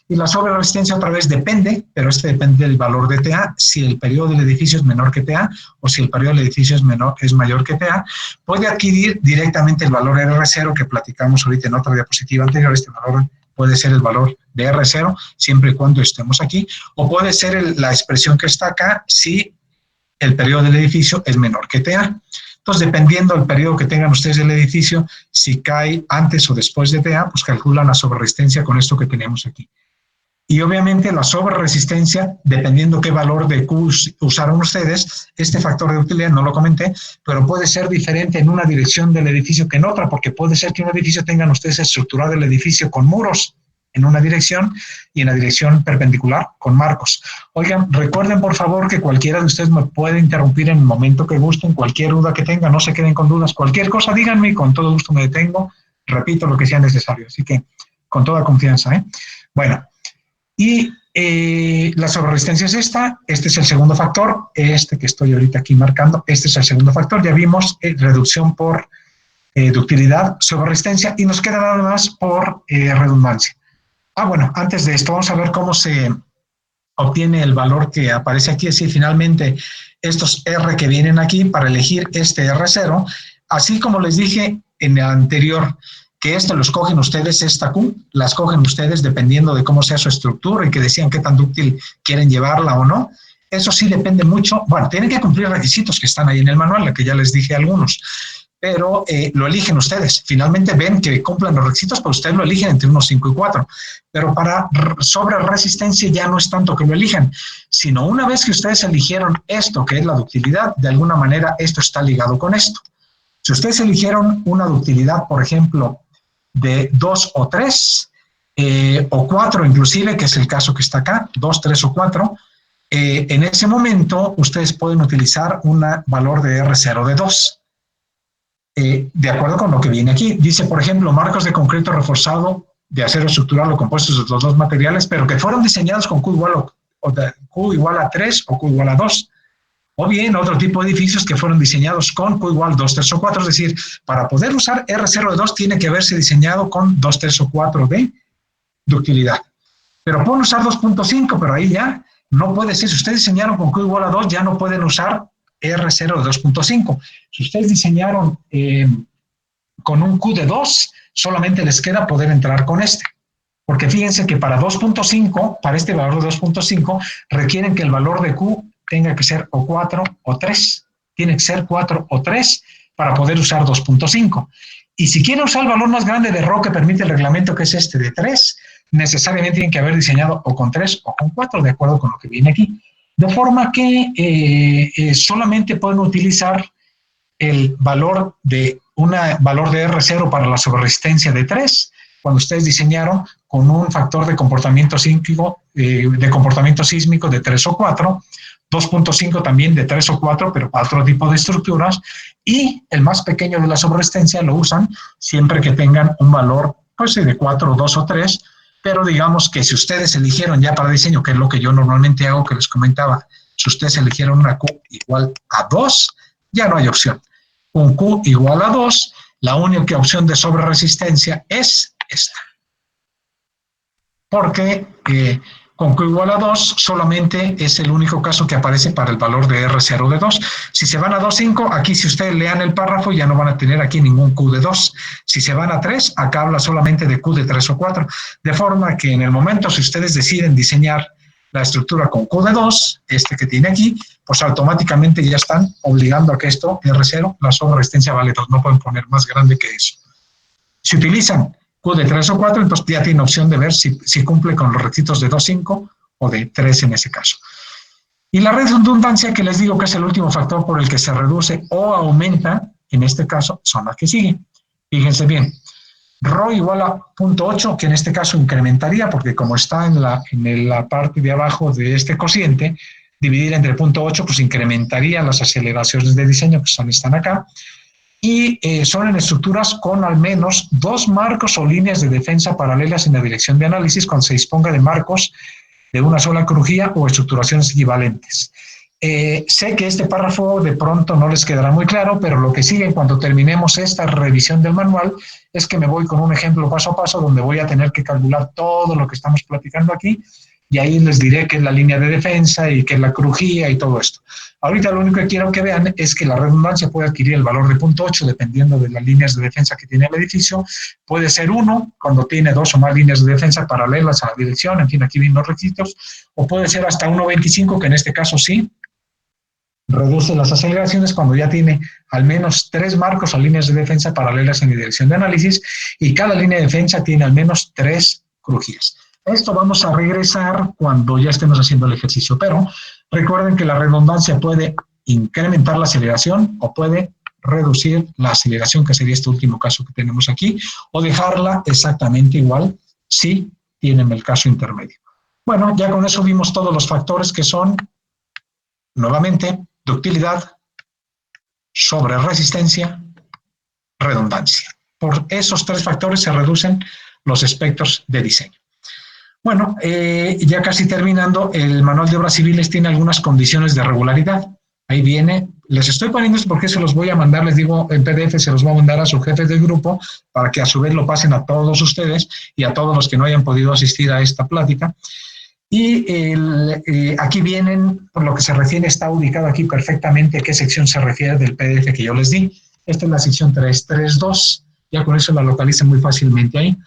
[SPEAKER 1] y la sobreresistencia otra vez depende, pero depende del valor de TA, si el periodo del edificio es menor que TA, o si el periodo del edificio es mayor que TA, puede adquirir directamente el valor R0 que platicamos ahorita en otra diapositiva anterior. Este valor puede ser el valor de R0, siempre y cuando estemos aquí, o puede ser la expresión que está acá si el periodo del edificio es menor que TA. Entonces, dependiendo del periodo que tengan ustedes del edificio, si cae antes o después de TA, pues calculan la sobreresistencia con esto que tenemos aquí. Y obviamente la sobreresistencia, dependiendo qué valor de Q usaron ustedes, este factor de utilidad no lo comenté, pero puede ser diferente en una dirección del edificio que en otra, porque puede ser que un edificio tengan ustedes estructurado el edificio con muros en una dirección y en la dirección perpendicular con marcos. Oigan, recuerden por favor que cualquiera de ustedes me puede interrumpir en el momento que gusten, cualquier duda que tengan, no se queden con dudas, cualquier cosa díganme y con todo gusto me detengo, repito lo que sea necesario, así que con toda confianza, ¿eh? Bueno, y la sobreresistencia es esta, este es el segundo factor, este que estoy ahorita aquí marcando, este es el segundo factor, ya vimos reducción por ductilidad, sobreresistencia, y nos queda nada más por redundancia. Bueno, antes de esto vamos a ver cómo se obtiene el valor que aparece aquí, es decir, finalmente estos R que vienen aquí para elegir este R0, así como les dije en el anterior, que esto lo escogen ustedes, esta Q, la escogen ustedes dependiendo de cómo sea su estructura y que decían qué tan dúctil quieren llevarla o no. Eso sí depende mucho, bueno, tienen que cumplir requisitos que están ahí en el manual, la que ya les dije algunos, pero lo eligen ustedes. Finalmente ven que cumplen los requisitos, pero ustedes lo eligen entre 1, 5 y 4. Pero para sobreresistencia ya no es tanto que lo elijan, sino una vez que ustedes eligieron esto, que es la ductilidad, de alguna manera esto está ligado con esto. Si ustedes eligieron una ductilidad, por ejemplo, de 2 o 3, o 4 inclusive, que es el caso que está acá, 2, 3 o 4, en ese momento ustedes pueden utilizar un valor de R0 de 2. De acuerdo con lo que viene aquí. Dice, por ejemplo, marcos de concreto reforzado de acero estructural o compuestos de los dos materiales, pero que fueron diseñados con Q igual a 3 o Q igual a 2. O bien otro tipo de edificios que fueron diseñados con Q igual 2, 3 o 4. Es decir, para poder usar R0 de 2 tiene que haberse diseñado con 2, 3 o 4 de ductilidad. Pero pueden usar 2.5, pero ahí ya no puede ser. Si ustedes diseñaron con Q igual a 2, ya no pueden usar R0 de 2.5. Si ustedes diseñaron con un Q de 2, solamente les queda poder entrar con este. Porque fíjense que para 2.5, para este valor de 2.5, requieren que el valor de Q tenga que ser o 4 o 3. Tiene que ser 4 o 3 para poder usar 2.5. Y si quieren usar el valor más grande de Rho que permite el reglamento, que es este de 3, necesariamente tienen que haber diseñado o con 3 o con 4, de acuerdo con lo que viene aquí. De forma que solamente pueden utilizar el valor de valor de R0 para la sobreresistencia de 3, cuando ustedes diseñaron con un factor de comportamiento sísmico de 3 o 4, 2.5 también de 3 o 4, pero para otro tipo de estructuras, y el más pequeño de la sobreresistencia lo usan siempre que tengan un valor pues, de 4, 2 o 3, pero digamos que si ustedes eligieron ya para diseño, que es lo que yo normalmente hago, que les comentaba, si ustedes eligieron una Q igual a 2, ya no hay opción. Un Q igual a 2, la única opción de sobreresistencia es esta. Porque con Q igual a 2 solamente es el único caso que aparece para el valor de R0 de 2. Si se van a 2,5, aquí si ustedes lean el párrafo ya no van a tener aquí ningún Q de 2. Si se van a 3, acá habla solamente de Q de 3 o 4. De forma que en el momento si ustedes deciden diseñar la estructura con Q de 2, que tiene aquí, pues automáticamente ya están obligando a que esto, R0, la sobreresistencia vale 2. No pueden poner más grande que eso. Si utilizan Q de 3 o 4, entonces ya tiene opción de ver si cumple con los requisitos de 2,5 o de 3 en ese caso. Y la redundancia, que les digo que es el último factor por el que se reduce o aumenta, en este caso, son las que siguen. Fíjense bien, ρ igual a 0.8, que en este caso incrementaría, porque como está en la parte de abajo de este cociente, dividir entre 0.8, pues incrementaría las aceleraciones de diseño, que están acá, y son en estructuras con al menos 2 marcos o líneas de defensa paralelas en la dirección de análisis cuando se disponga de marcos de una sola crujía o estructuraciones equivalentes. Sé que este párrafo de pronto no les quedará muy claro, pero lo que sigue cuando terminemos esta revisión del manual es que me voy con un ejemplo paso a paso donde voy a tener que calcular todo lo que estamos platicando aquí y ahí les diré qué es la línea de defensa y qué es la crujía y todo esto. Ahorita lo único que quiero que vean es que la redundancia puede adquirir el valor de 0.8 dependiendo de las líneas de defensa que tiene el edificio. Puede ser 1 cuando tiene 2 o más líneas de defensa paralelas a la dirección, en fin, aquí vienen los requisitos, o puede ser hasta 1.25, que en este caso sí reduce las aceleraciones cuando ya tiene al menos 3 marcos o líneas de defensa paralelas en la dirección de análisis y cada línea de defensa tiene al menos 3 crujías. Esto vamos a regresar cuando ya estemos haciendo el ejercicio, pero recuerden que la redundancia puede incrementar la aceleración o puede reducir la aceleración, que sería este último caso que tenemos aquí, o dejarla exactamente igual si tienen el caso intermedio. Bueno, ya con eso vimos todos los factores que son, nuevamente, ductilidad, sobreresistencia, redundancia. Por esos 3 factores se reducen los espectros de diseño. Bueno, ya casi terminando, el manual de obras civiles tiene algunas condiciones de regularidad. Ahí viene, les estoy poniendo esto porque se los voy a mandar, les digo, en PDF se los voy a mandar a sus jefes del grupo para que a su vez lo pasen a todos ustedes y a todos los que no hayan podido asistir a esta plática. Y aquí vienen, por lo que se refiere, está ubicado aquí perfectamente a qué sección se refiere del PDF que yo les di. Esta es la sección 332, ya con eso la localicen muy fácilmente ahí.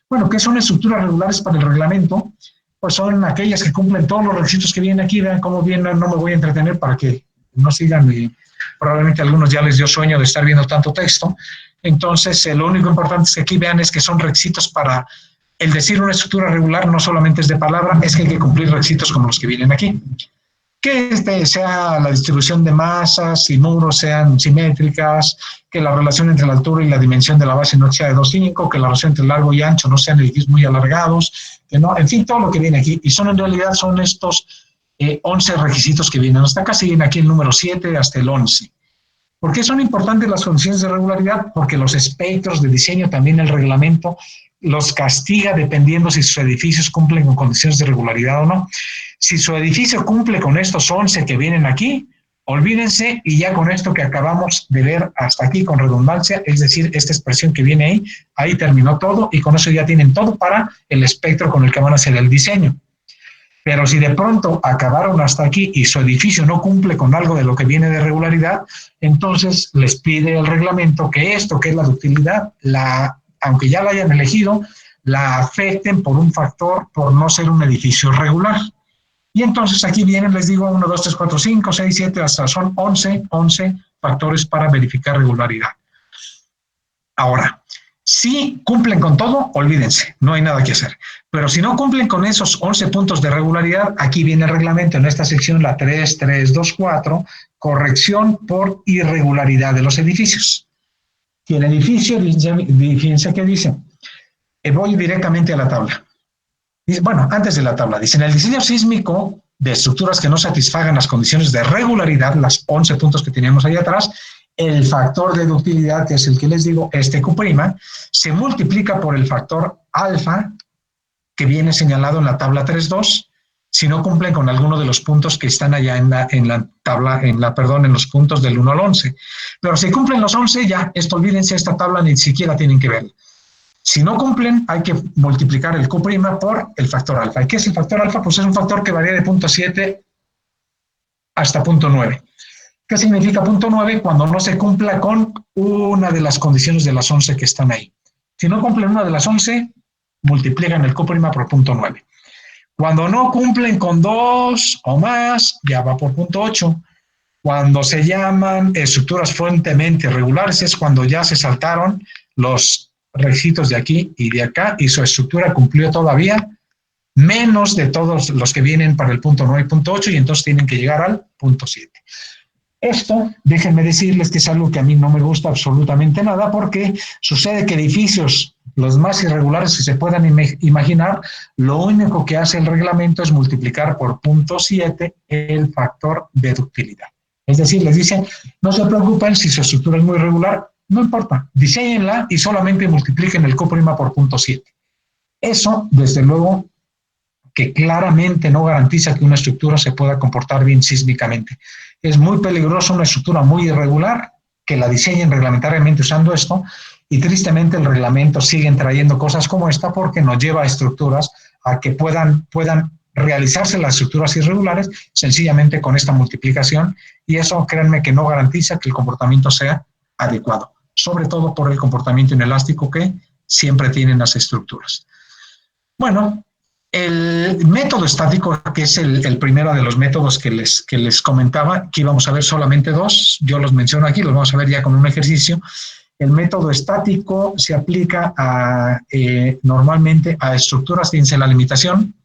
[SPEAKER 1] Bueno, ¿qué son estructuras regulares para el reglamento? Pues son aquellas que cumplen todos los requisitos que vienen aquí. Vean cómo vienen, no me voy a entretener para que no sigan y probablemente a algunos ya les dio sueño de estar viendo tanto texto. Entonces, lo único importante es que aquí vean es que son requisitos para el decir una estructura regular, no solamente es de palabra, es que hay que cumplir requisitos como los que vienen aquí. Que sea la distribución de masas y muros sean simétricas, que la relación entre la altura y la dimensión de la base no sea de 2,5, que la relación entre largo y ancho no sean edificios muy alargados, que no, en fin, todo lo que viene aquí. Y son en realidad son estos 11 requisitos que vienen. Hasta acá siguen aquí el número 7 hasta el 11. ¿Por qué son importantes las condiciones de regularidad? Porque los espectros de diseño, también el reglamento, los castiga dependiendo si sus edificios cumplen con condiciones de regularidad o no. Si su edificio cumple con estos 11 que vienen aquí, olvídense y ya con esto que acabamos de ver hasta aquí con redundancia, es decir, esta expresión que viene ahí terminó todo y con eso ya tienen todo para el espectro con el que van a hacer el diseño. Pero si de pronto acabaron hasta aquí y su edificio no cumple con algo de lo que viene de regularidad, entonces les pide el reglamento que esto, que es la ductilidad, aunque ya la hayan elegido, la afecten por un factor por no ser un edificio regular. Y entonces aquí vienen, les digo, 1, 2, 3, 4, 5, 6, 7, hasta son 11 factores para verificar regularidad. Ahora, si cumplen con todo, olvídense, no hay nada que hacer. Pero si no cumplen con esos 11 puntos de regularidad, aquí viene el reglamento en esta sección, la 3324, corrección por irregularidad de los edificios. Y el edificio, fíjense qué dice. Voy directamente a la tabla. Bueno, antes de la tabla, dice, en el diseño sísmico de estructuras que no satisfagan las condiciones de regularidad, las 11 puntos que teníamos ahí atrás, el factor de ductilidad, que es el que les digo, Q', se multiplica por el factor alfa que viene señalado en la tabla 3.2, si no cumplen con alguno de los puntos que están allá en los puntos del 1 al 11. Pero si cumplen los 11, ya, olvídense, esta tabla ni siquiera tienen que verla. Si no cumplen, hay que multiplicar el Q' por el factor alfa. ¿Y qué es el factor alfa? Pues es un factor que varía de 0.7 hasta 0.9. ¿Qué significa 0.9? Cuando no se cumpla con una de las condiciones de las 11 que están ahí. Si no cumplen una de las 11, multiplican el Q' por 0.9. Cuando no cumplen con 2 o más, ya va por 0.8. Cuando se llaman estructuras fuertemente irregulares es cuando ya se saltaron los requisitos de aquí y de acá y su estructura cumplió todavía menos de todos los que vienen para el 0.9 y 0.8 y entonces tienen que llegar al 0.7. Esto, déjenme decirles que es algo que a mí no me gusta absolutamente nada porque sucede que edificios, los más irregulares que se puedan imaginar, lo único que hace el reglamento es multiplicar por 0.7 el factor de ductilidad. Es decir, les dicen, no se preocupen si su estructura es muy irregular, no importa, diseñenla y solamente multipliquen el Q' por 0.7. Eso, desde luego, que claramente no garantiza que una estructura se pueda comportar bien sísmicamente. Es muy peligroso una estructura muy irregular, que la diseñen reglamentariamente usando esto, y tristemente el reglamento sigue trayendo cosas como esta porque nos lleva a estructuras a que puedan realizarse las estructuras irregulares sencillamente con esta multiplicación, y eso créanme que no garantiza que el comportamiento sea adecuado, sobre todo por el comportamiento inelástico que siempre tienen las estructuras. Bueno, el método estático, que es el primero de los métodos que les comentaba, que íbamos a ver solamente dos, yo los menciono aquí, los vamos a ver ya con un ejercicio. El método estático se aplica normalmente a estructuras, fíjense la limitación,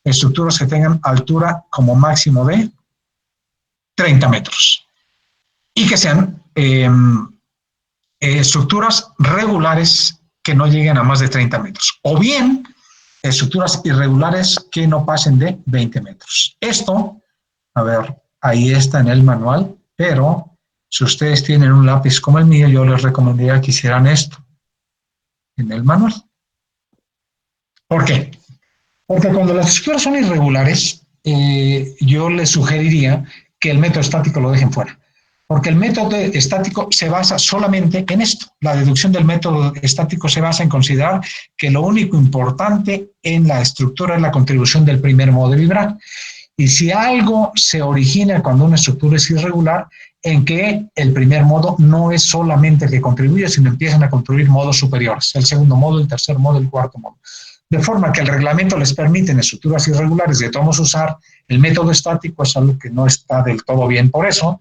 [SPEAKER 1] estructuras que tengan altura como máximo de 30 metros y que sean estructuras regulares que no lleguen a más de 30 metros, o bien estructuras irregulares que no pasen de 20 metros. Esto, a ver, ahí está en el manual, pero si ustedes tienen un lápiz como el mío, yo les recomendaría que hicieran esto en el manual. ¿Por qué? Porque cuando las estructuras son irregulares, yo les sugeriría que el método estático lo dejen fuera. Porque el método estático se basa solamente en esto. La deducción del método estático se basa en considerar que lo único importante en la estructura es la contribución del primer modo de vibrar. Y si algo se origina cuando una estructura es irregular, en que el primer modo no es solamente el que contribuye, sino empiezan a construir modos superiores, el segundo modo, el tercer modo, el cuarto modo. De forma que el reglamento les permite en estructuras irregulares de todos usar el método estático, es algo que no está del todo bien. Por eso,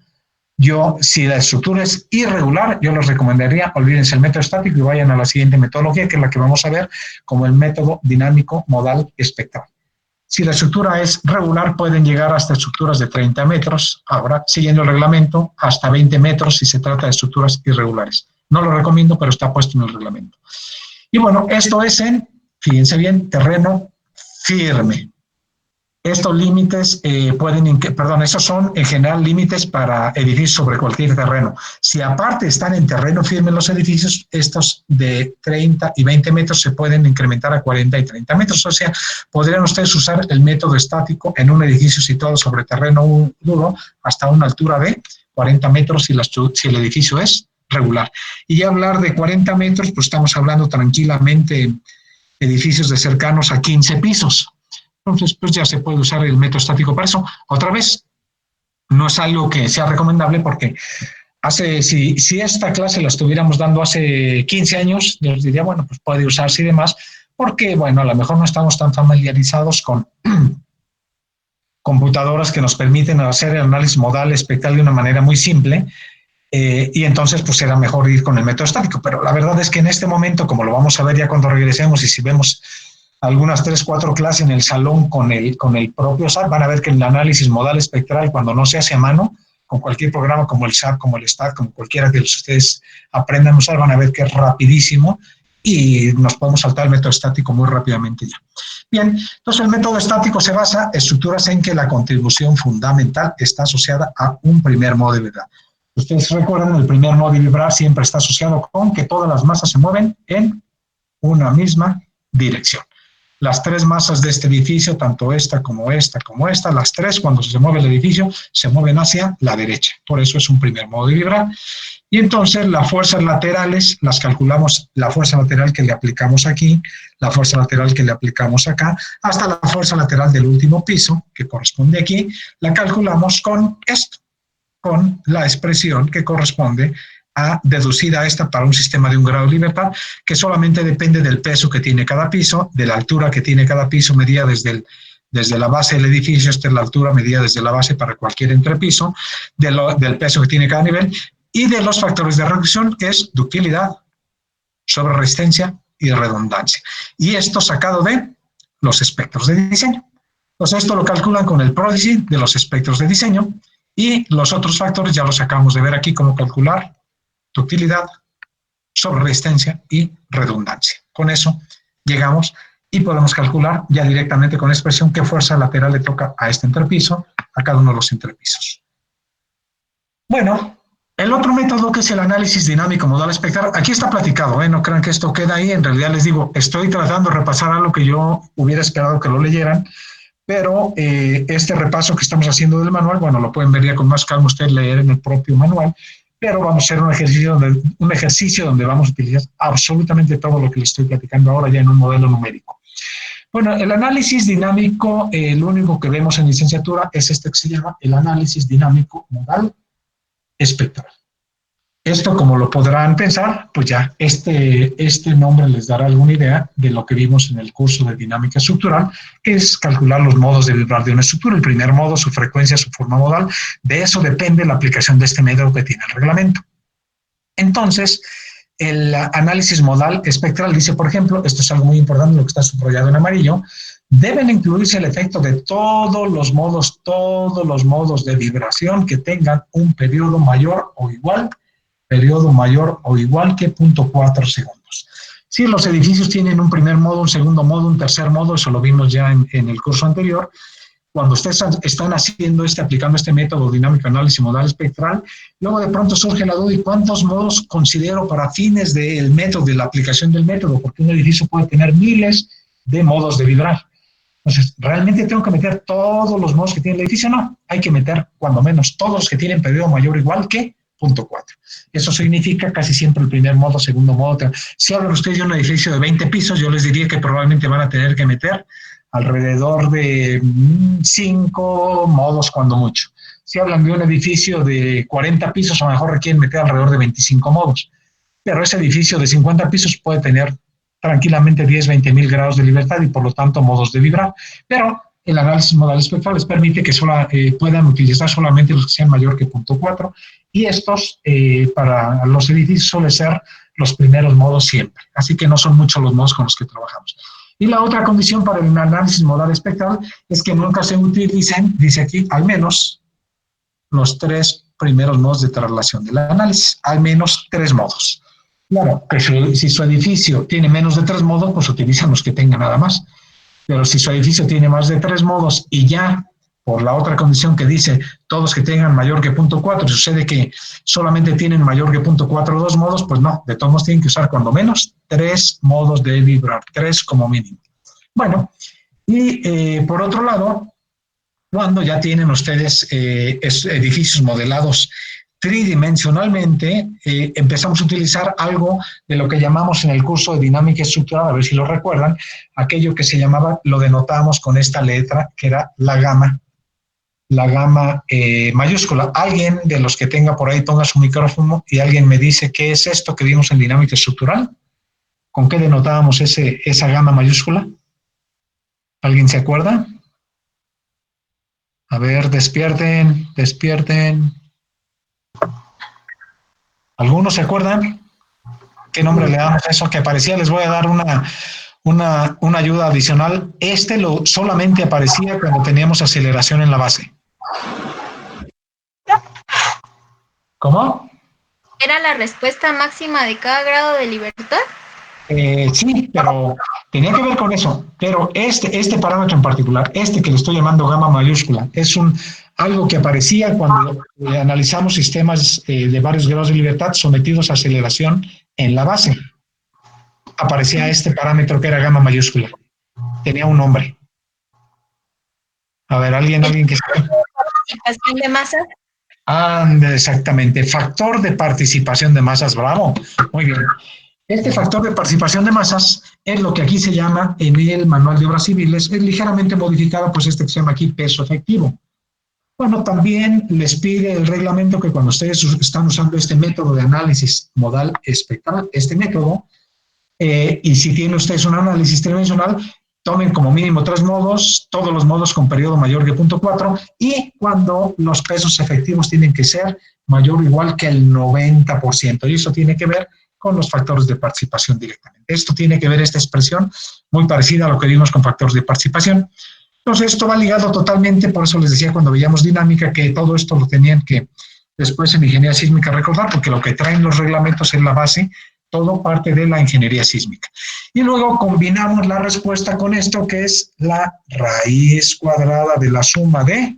[SPEAKER 1] si la estructura es irregular, yo les recomendaría, olvídense el método estático y vayan a la siguiente metodología, que es la que vamos a ver como el método dinámico modal espectral. Si la estructura es regular, pueden llegar hasta estructuras de 30 metros, ahora, siguiendo el reglamento, hasta 20 metros si se trata de estructuras irregulares. No lo recomiendo, pero está puesto en el reglamento. Y bueno, esto es fíjense bien, terreno firme. Estos límites esos son en general límites para edificios sobre cualquier terreno. Si aparte están en terreno firme los edificios, estos de 30 y 20 metros se pueden incrementar a 40 y 30 metros. O sea, podrían ustedes usar el método estático en un edificio situado sobre terreno duro hasta una altura de 40 metros si el edificio es regular. Y ya hablar de 40 metros, pues estamos hablando tranquilamente de edificios de cercanos a 15 pisos. Entonces, pues ya se puede usar el método estático para eso. Otra vez, no es algo que sea recomendable porque si esta clase la estuviéramos dando hace 15 años, yo les diría, bueno, pues puede usarse y demás, porque, bueno, a lo mejor no estamos tan familiarizados con computadoras que nos permiten hacer el análisis modal espectral de una manera muy simple, y entonces, pues era mejor ir con el método estático. Pero la verdad es que en este momento, como lo vamos a ver ya cuando regresemos y si vemos algunas 3 o 4 clases en el salón con el propio SAT, van a ver que el análisis modal espectral, cuando no se hace a mano, con cualquier programa como el SAT, como el STAT, como cualquiera que ustedes aprendan a usar, van a ver que es rapidísimo y nos podemos saltar el método estático muy rápidamente ya. Bien, entonces el método estático se basa en estructuras en que la contribución fundamental está asociada a un primer modo de vibrar. Ustedes recuerdan, el primer modo de vibrar siempre está asociado con que todas las masas se mueven en una misma dirección. las tres masas de este edificio, tanto esta, las tres, cuando se mueve el edificio, se mueven hacia la derecha. Por eso es un primer modo de vibrar. Y entonces las fuerzas laterales, las calculamos, la fuerza lateral que le aplicamos aquí, la fuerza lateral que le aplicamos acá, hasta la fuerza lateral del último piso, que corresponde aquí, la calculamos con esto, con la expresión que corresponde a deducida esta para un sistema de un grado de libertad, que solamente depende del peso que tiene cada piso, de la altura que tiene cada piso, medida desde la base del edificio, esta es la altura medida desde la base para cualquier entrepiso, del peso que tiene cada nivel, y de los factores de reducción, que es ductilidad, sobre resistencia y redundancia. Y esto sacado de los espectros de diseño. Entonces esto lo calculan con el Prodigy de los espectros de diseño, y los otros factores ya los acabamos de ver aquí, cómo calcular ductilidad, sobre resistencia y redundancia. Con eso llegamos y podemos calcular ya directamente con expresión qué fuerza lateral le toca a este entrepiso, a cada uno de los entrepisos. Bueno, el otro método, que es el análisis dinámico modal espectral, aquí está platicado, no crean que esto queda ahí, en realidad les digo, estoy tratando de repasar algo que yo hubiera esperado que lo leyeran, pero este repaso que estamos haciendo del manual, bueno, lo pueden ver ya con más calma ustedes, leer en el propio manual, pero vamos a hacer un ejercicio donde vamos a utilizar absolutamente todo lo que les estoy platicando ahora ya en un modelo numérico. Bueno, el análisis dinámico, lo único que vemos en licenciatura es este que se llama el análisis dinámico modal espectral. Esto, como lo podrán pensar, pues ya este nombre les dará alguna idea de lo que vimos en el curso de dinámica estructural, que es calcular los modos de vibrar de una estructura. El primer modo, su frecuencia, su forma modal. De eso depende la aplicación de este método que tiene el reglamento. Entonces, el análisis modal espectral dice, por ejemplo, esto es algo muy importante, lo que está subrayado en amarillo, deben incluirse el efecto de todos los modos de vibración que tengan un periodo mayor o igual que 0.4 segundos. Si los edificios tienen un primer modo, un segundo modo, un tercer modo, eso lo vimos ya en el curso anterior, cuando ustedes están aplicando este método dinámico análisis modal espectral, luego de pronto surge la duda, ¿y cuántos modos considero para fines del método, de la aplicación del método? Porque un edificio puede tener miles de modos de vibrar. Entonces, ¿realmente tengo que meter todos los modos que tiene el edificio? No, hay que meter cuando menos todos los que tienen periodo mayor o igual que 0.4. Eso significa casi siempre el primer modo, segundo modo. Si hablan ustedes de un edificio de 20 pisos, yo les diría que probablemente van a tener que meter alrededor de 5 modos cuando mucho. Si hablan de un edificio de 40 pisos, a lo mejor requieren meter alrededor de 25 modos. Pero ese edificio de 50 pisos puede tener tranquilamente 10-20 mil grados de libertad y por lo tanto modos de vibrar. Pero el análisis modal espectral les permite que puedan utilizar solamente los que sean mayor que 0.4, y estos para los edificios suelen ser los primeros modos siempre. Así que no son muchos los modos con los que trabajamos. Y la otra condición para el análisis modal espectral es que nunca se utilicen, dice aquí, al menos los 3 primeros modos de traslación del análisis. Al menos 3 modos. Claro, que si su edificio tiene menos de 3 modos, pues utilizan los que tengan nada más. Pero si su edificio tiene más de 3 modos y ya, por la otra condición que dice todos que tengan mayor que 0.4, sucede que solamente tienen mayor que 0.4 2 modos, pues no, de todos modos tienen que usar cuando menos 3 modos de vibrar, 3 como mínimo. Bueno, y por otro lado, cuando ya tienen ustedes edificios modelados tridimensionalmente, empezamos a utilizar algo de lo que llamamos en el curso de dinámica estructural, a ver si lo recuerdan, aquello que se llamaba, lo denotábamos con esta letra, que era la gamma mayúscula. Alguien de los que tenga por ahí ponga su micrófono y alguien me dice qué es esto que vimos en dinámica estructural. ¿Con qué denotábamos esa gamma mayúscula? ¿Alguien se acuerda? A ver, despierten. ¿Algunos se acuerdan? ¿Qué nombre le damos a eso que aparecía? Les voy a dar una ayuda adicional. Solamente aparecía cuando teníamos aceleración en la base. ¿Cómo?
[SPEAKER 2] ¿Era la respuesta máxima de cada grado de libertad?
[SPEAKER 1] Sí, pero tenía que ver con eso. Pero este parámetro en particular, que le estoy llamando gamma mayúscula, es algo que aparecía cuando analizamos sistemas de varios grados de libertad sometidos a aceleración en la base. Aparecía este parámetro que era gamma mayúscula. Tenía un nombre. A ver, alguien que sabe.
[SPEAKER 2] Participación de masas.
[SPEAKER 1] Exactamente, factor de participación de masas, bravo, muy bien. Este factor de participación de masas es lo que aquí se llama en el Manual de Obras Civiles, es ligeramente modificado, pues este que se llama aquí peso efectivo. Bueno, también les pide el reglamento que cuando ustedes están usando este método de análisis modal espectral, este método, y si tienen ustedes un análisis tridimensional, tomen como mínimo 3 modos, todos los modos con periodo mayor que 0.4, y cuando los pesos efectivos tienen que ser mayor o igual que el 90%, y eso tiene que ver con los factores de participación directamente. Esto tiene que ver, esta expresión, muy parecida a lo que vimos con factores de participación. Entonces, esto va ligado totalmente, por eso les decía cuando veíamos dinámica, que todo esto lo tenían que después en ingeniería sísmica recordar, porque lo que traen los reglamentos es la base, todo parte de la ingeniería sísmica. Y luego combinamos la respuesta con esto, que es la raíz cuadrada de la suma de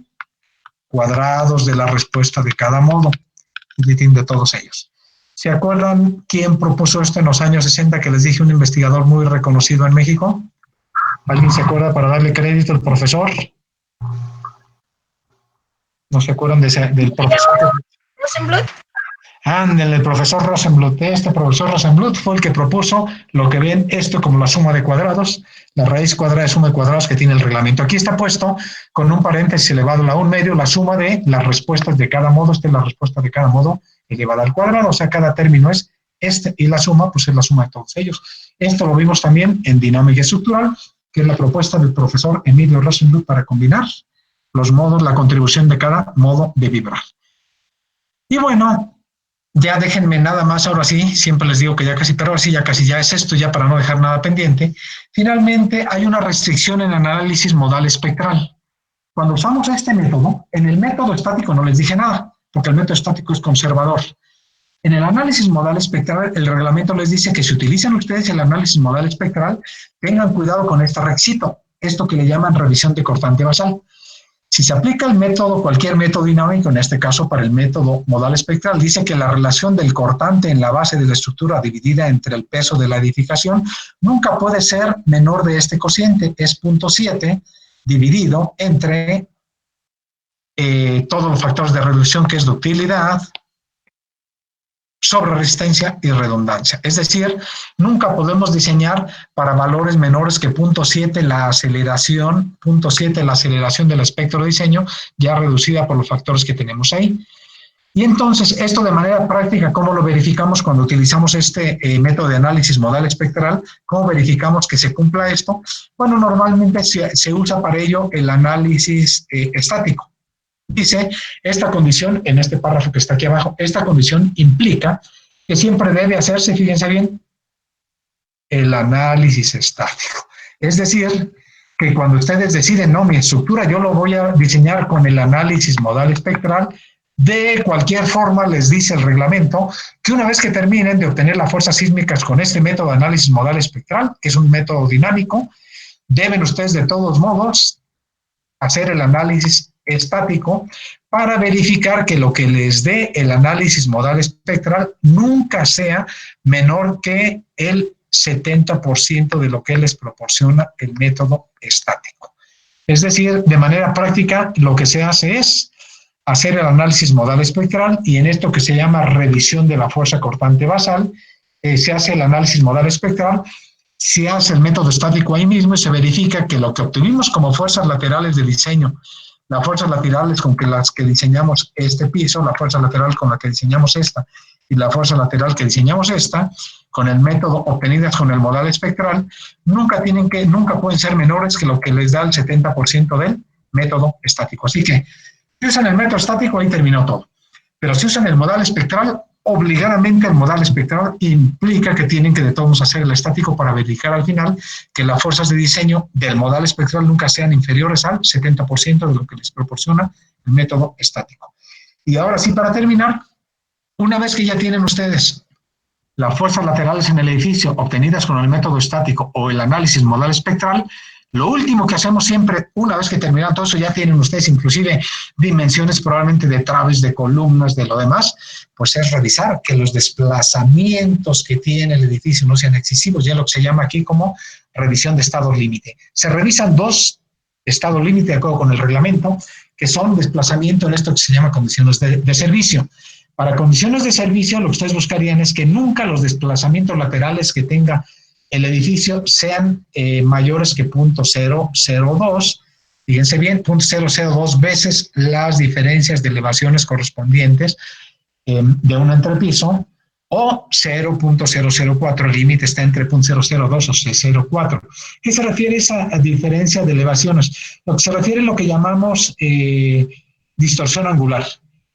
[SPEAKER 1] cuadrados de la respuesta de cada modo, de todos ellos. ¿Se acuerdan quién propuso esto en los años 60, que les dije, un investigador muy reconocido en México? ¿Alguien se acuerda para darle crédito al profesor? ¿No se acuerdan del profesor?
[SPEAKER 2] Rosenbluth.
[SPEAKER 1] Ándale, el profesor Rosenbluth. Este profesor Rosenbluth fue el que propuso lo que ven esto como la suma de cuadrados, la raíz cuadrada de suma de cuadrados que tiene el reglamento. Aquí está puesto con un paréntesis elevado a 1/2 la suma de las respuestas de cada modo. Esta es la respuesta de cada modo elevada al cuadrado, o sea, cada término es este y la suma, pues es la suma de todos ellos. Esto lo vimos también en dinámica estructural, que es la propuesta del profesor Emilio Rosenbluth para combinar los modos, la contribución de cada modo de vibrar. Y bueno, ya déjenme nada más, ahora sí, siempre les digo que ya casi, pero ahora sí, ya casi ya es esto, ya para no dejar nada pendiente. Finalmente, hay una restricción en el análisis modal espectral. Cuando usamos este método, en el método estático no les dije nada, porque el método estático es conservador. En el análisis modal espectral, el reglamento les dice que si utilizan ustedes el análisis modal espectral, tengan cuidado con este requisito, esto que le llaman revisión de cortante basal. Si se aplica el método, cualquier método dinámico, en este caso para el método modal espectral, dice que la relación del cortante en la base de la estructura dividida entre el peso de la edificación nunca puede ser menor de este cociente, es 0.7 dividido entre todos los factores de reducción, que es ductilidad, sobre resistencia y redundancia. Es decir, nunca podemos diseñar para valores menores que 0.7 la aceleración, 0.7 la aceleración del espectro de diseño, ya reducida por los factores que tenemos ahí. Y entonces, esto de manera práctica, ¿cómo lo verificamos cuando utilizamos este método de análisis modal espectral? ¿Cómo verificamos que se cumpla esto? Bueno, normalmente se usa para ello el análisis estático. Dice, esta condición, en este párrafo que está aquí abajo, esta condición implica que siempre debe hacerse, fíjense bien, el análisis estático. Es decir, que cuando ustedes deciden, no, mi estructura yo lo voy a diseñar con el análisis modal espectral, de cualquier forma les dice el reglamento que una vez que terminen de obtener las fuerzas sísmicas con este método de análisis modal espectral, que es un método dinámico, deben ustedes de todos modos hacer el análisis estático para verificar que lo que les dé el análisis modal espectral nunca sea menor que el 70% de lo que les proporciona el método estático. Es decir, de manera práctica, lo que se hace es hacer el análisis modal espectral y en esto que se llama revisión de la fuerza cortante basal, se hace el análisis modal espectral, se hace el método estático ahí mismo y se verifica que lo que obtuvimos como fuerzas laterales de diseño, las fuerzas laterales con las que diseñamos este piso, la fuerza lateral con la que diseñamos esta y la fuerza lateral que diseñamos esta, con el método obtenidas con el modal espectral, nunca pueden ser menores que lo que les da el 70% del método estático. Así que, si usan el método estático, ahí terminó todo. Pero si usan el modal espectral, obligadamente el modal espectral implica que tienen que de todos modos hacer el estático para verificar al final que las fuerzas de diseño del modal espectral nunca sean inferiores al 70% de lo que les proporciona el método estático. Y ahora sí, para terminar, una vez que ya tienen ustedes las fuerzas laterales en el edificio obtenidas con el método estático o el análisis modal espectral, Lo último que hacemos siempre, una vez que terminan todo eso, ya tienen ustedes inclusive dimensiones probablemente de traves, de columnas, de lo demás, pues es revisar que los desplazamientos que tiene el edificio no sean excesivos, ya lo que se llama aquí como revisión de estado límite. Se revisan 2 estados límite de acuerdo con el reglamento, que son desplazamiento en esto que se llama condiciones de servicio. Para condiciones de servicio, lo que ustedes buscarían es que nunca los desplazamientos laterales que tenga el edificio sean mayores que 0.002, fíjense bien, 0.002 veces las diferencias de elevaciones correspondientes de un entrepiso, o 0.004, el límite está entre 0.002 o 0.04. ¿Qué se refiere a esa diferencia de elevaciones? Lo que se refiere a lo que llamamos distorsión angular.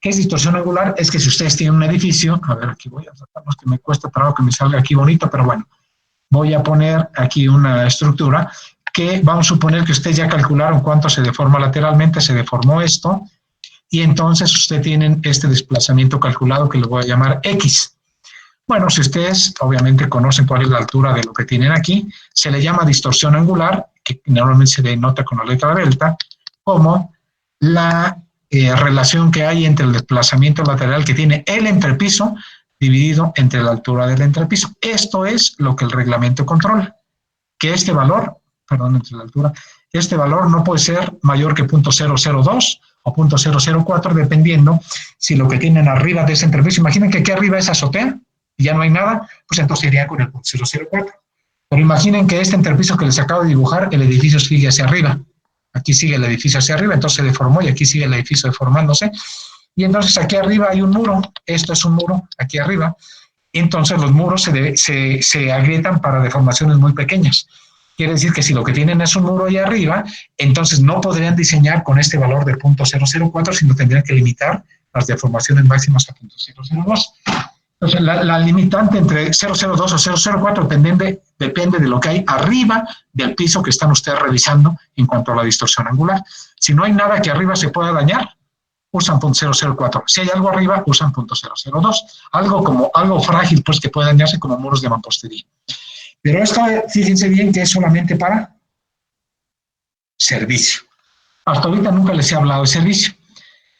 [SPEAKER 1] ¿Qué es distorsión angular? Es que si ustedes tienen un edificio, a ver, aquí voy a tratar, que me cuesta trabajo que me salga aquí bonito, pero bueno, voy a poner aquí una estructura que vamos a suponer que ustedes ya calcularon cuánto se deforma lateralmente, se deformó esto, y entonces ustedes tienen este desplazamiento calculado que le voy a llamar X. Bueno, si ustedes obviamente conocen cuál es la altura de lo que tienen aquí, se le llama distorsión angular, que normalmente se denota con la letra delta, como la relación que hay entre el desplazamiento lateral que tiene el entrepiso dividido entre la altura del entrepiso. Esto es lo que el reglamento controla, que este valor, perdón, entre la altura, este valor no puede ser mayor que 0.002 o 0.004, dependiendo si lo que tienen arriba de ese entrepiso, imaginen que aquí arriba es azotea y ya no hay nada, pues entonces iría con el 0.004. Pero imaginen que este entrepiso que les acabo de dibujar, el edificio sigue hacia arriba. Aquí sigue el edificio hacia arriba, entonces se deformó y aquí sigue el edificio deformándose. Y entonces aquí arriba hay un muro, esto es un muro aquí arriba, y entonces los muros se agrietan para deformaciones muy pequeñas. Quiere decir que si lo que tienen es un muro ahí arriba, entonces no podrían diseñar con este valor de 0.004, sino tendrían que limitar las deformaciones máximas a 0.002. Entonces la limitante entre 0.02 o 0.04 depende de lo que hay arriba del piso que están ustedes revisando en cuanto a la distorsión angular. Si no hay nada que arriba se pueda dañar, usan 0.004. Si hay algo arriba, usan 0.002. Algo frágil, pues, que puede dañarse como muros de mampostería. Pero esto, fíjense bien que es solamente para servicio. Hasta ahorita nunca les he hablado de servicio.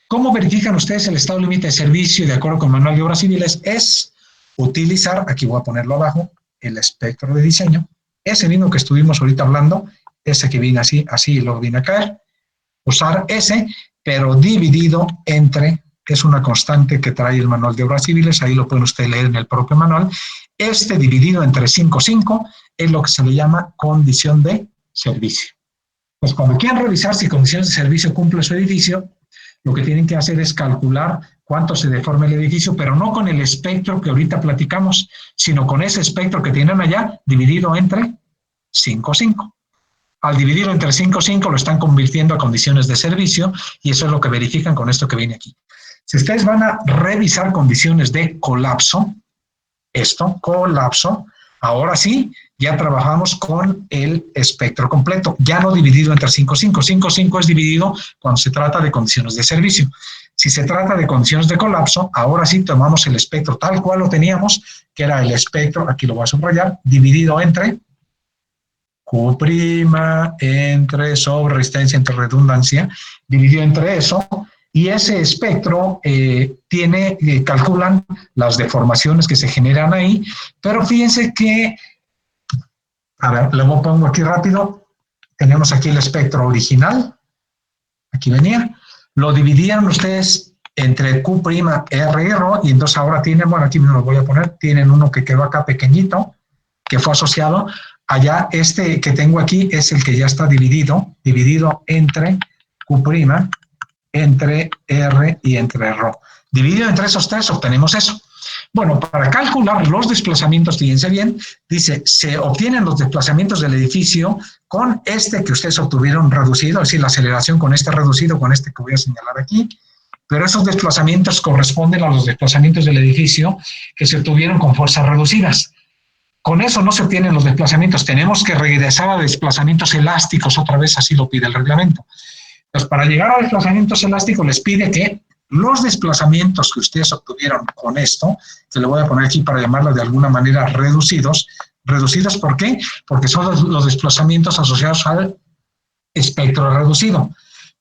[SPEAKER 1] ¿Cómo verifican ustedes el estado límite de servicio de acuerdo con el Manual de Obras Civiles? Es utilizar, aquí voy a ponerlo abajo, el espectro de diseño, ese mismo que estuvimos ahorita hablando, ese que viene así y luego viene a caer, usar ese, pero dividido entre, es una constante que trae el Manual de Obras Civiles, ahí lo pueden ustedes leer en el propio manual, este dividido entre 5,5 es lo que se le llama condición de servicio. Pues cuando quieran revisar si condiciones de servicio cumple su edificio, lo que tienen que hacer es calcular cuánto se deforma el edificio, pero no con el espectro que ahorita platicamos, sino con ese espectro que tienen allá, dividido entre 5,5. Al dividirlo entre 5,5 lo están convirtiendo a condiciones de servicio, y eso es lo que verifican con esto que viene aquí. Si ustedes van a revisar condiciones de colapso, colapso, ahora sí, ya trabajamos con el espectro completo, ya no dividido entre 5,5. 5,5 es dividido cuando se trata de condiciones de servicio. Si se trata de condiciones de colapso, ahora sí tomamos el espectro tal cual lo teníamos, que era el espectro, aquí lo voy a subrayar, dividido entre Q', entre sobre resistencia, entre redundancia, dividido entre eso, y ese espectro calculan las deformaciones que se generan ahí, pero fíjense que, a ver, lo pongo aquí rápido, tenemos aquí el espectro original, aquí venía, lo dividían ustedes entre Q', R y Rho, y entonces ahora tienen, bueno, aquí me lo voy a poner, tienen uno que quedó acá pequeñito, que fue asociado, allá este que tengo aquí es el que ya está dividido entre Q', entre R y entre Rho. Dividido entre esos tres obtenemos eso. Bueno, para calcular los desplazamientos, fíjense bien, dice, se obtienen los desplazamientos del edificio con este que ustedes obtuvieron reducido, es decir, la aceleración con este reducido, con este que voy a señalar aquí, pero esos desplazamientos corresponden a los desplazamientos del edificio que se obtuvieron con fuerzas reducidas. Con eso no se obtienen los desplazamientos, tenemos que regresar a desplazamientos elásticos, otra vez así lo pide el reglamento. Entonces, para llegar a desplazamientos elásticos les pide que los desplazamientos que ustedes obtuvieron con esto, que le voy a poner aquí para llamarlo de alguna manera reducidos, ¿por qué? Porque son los desplazamientos asociados al espectro reducido.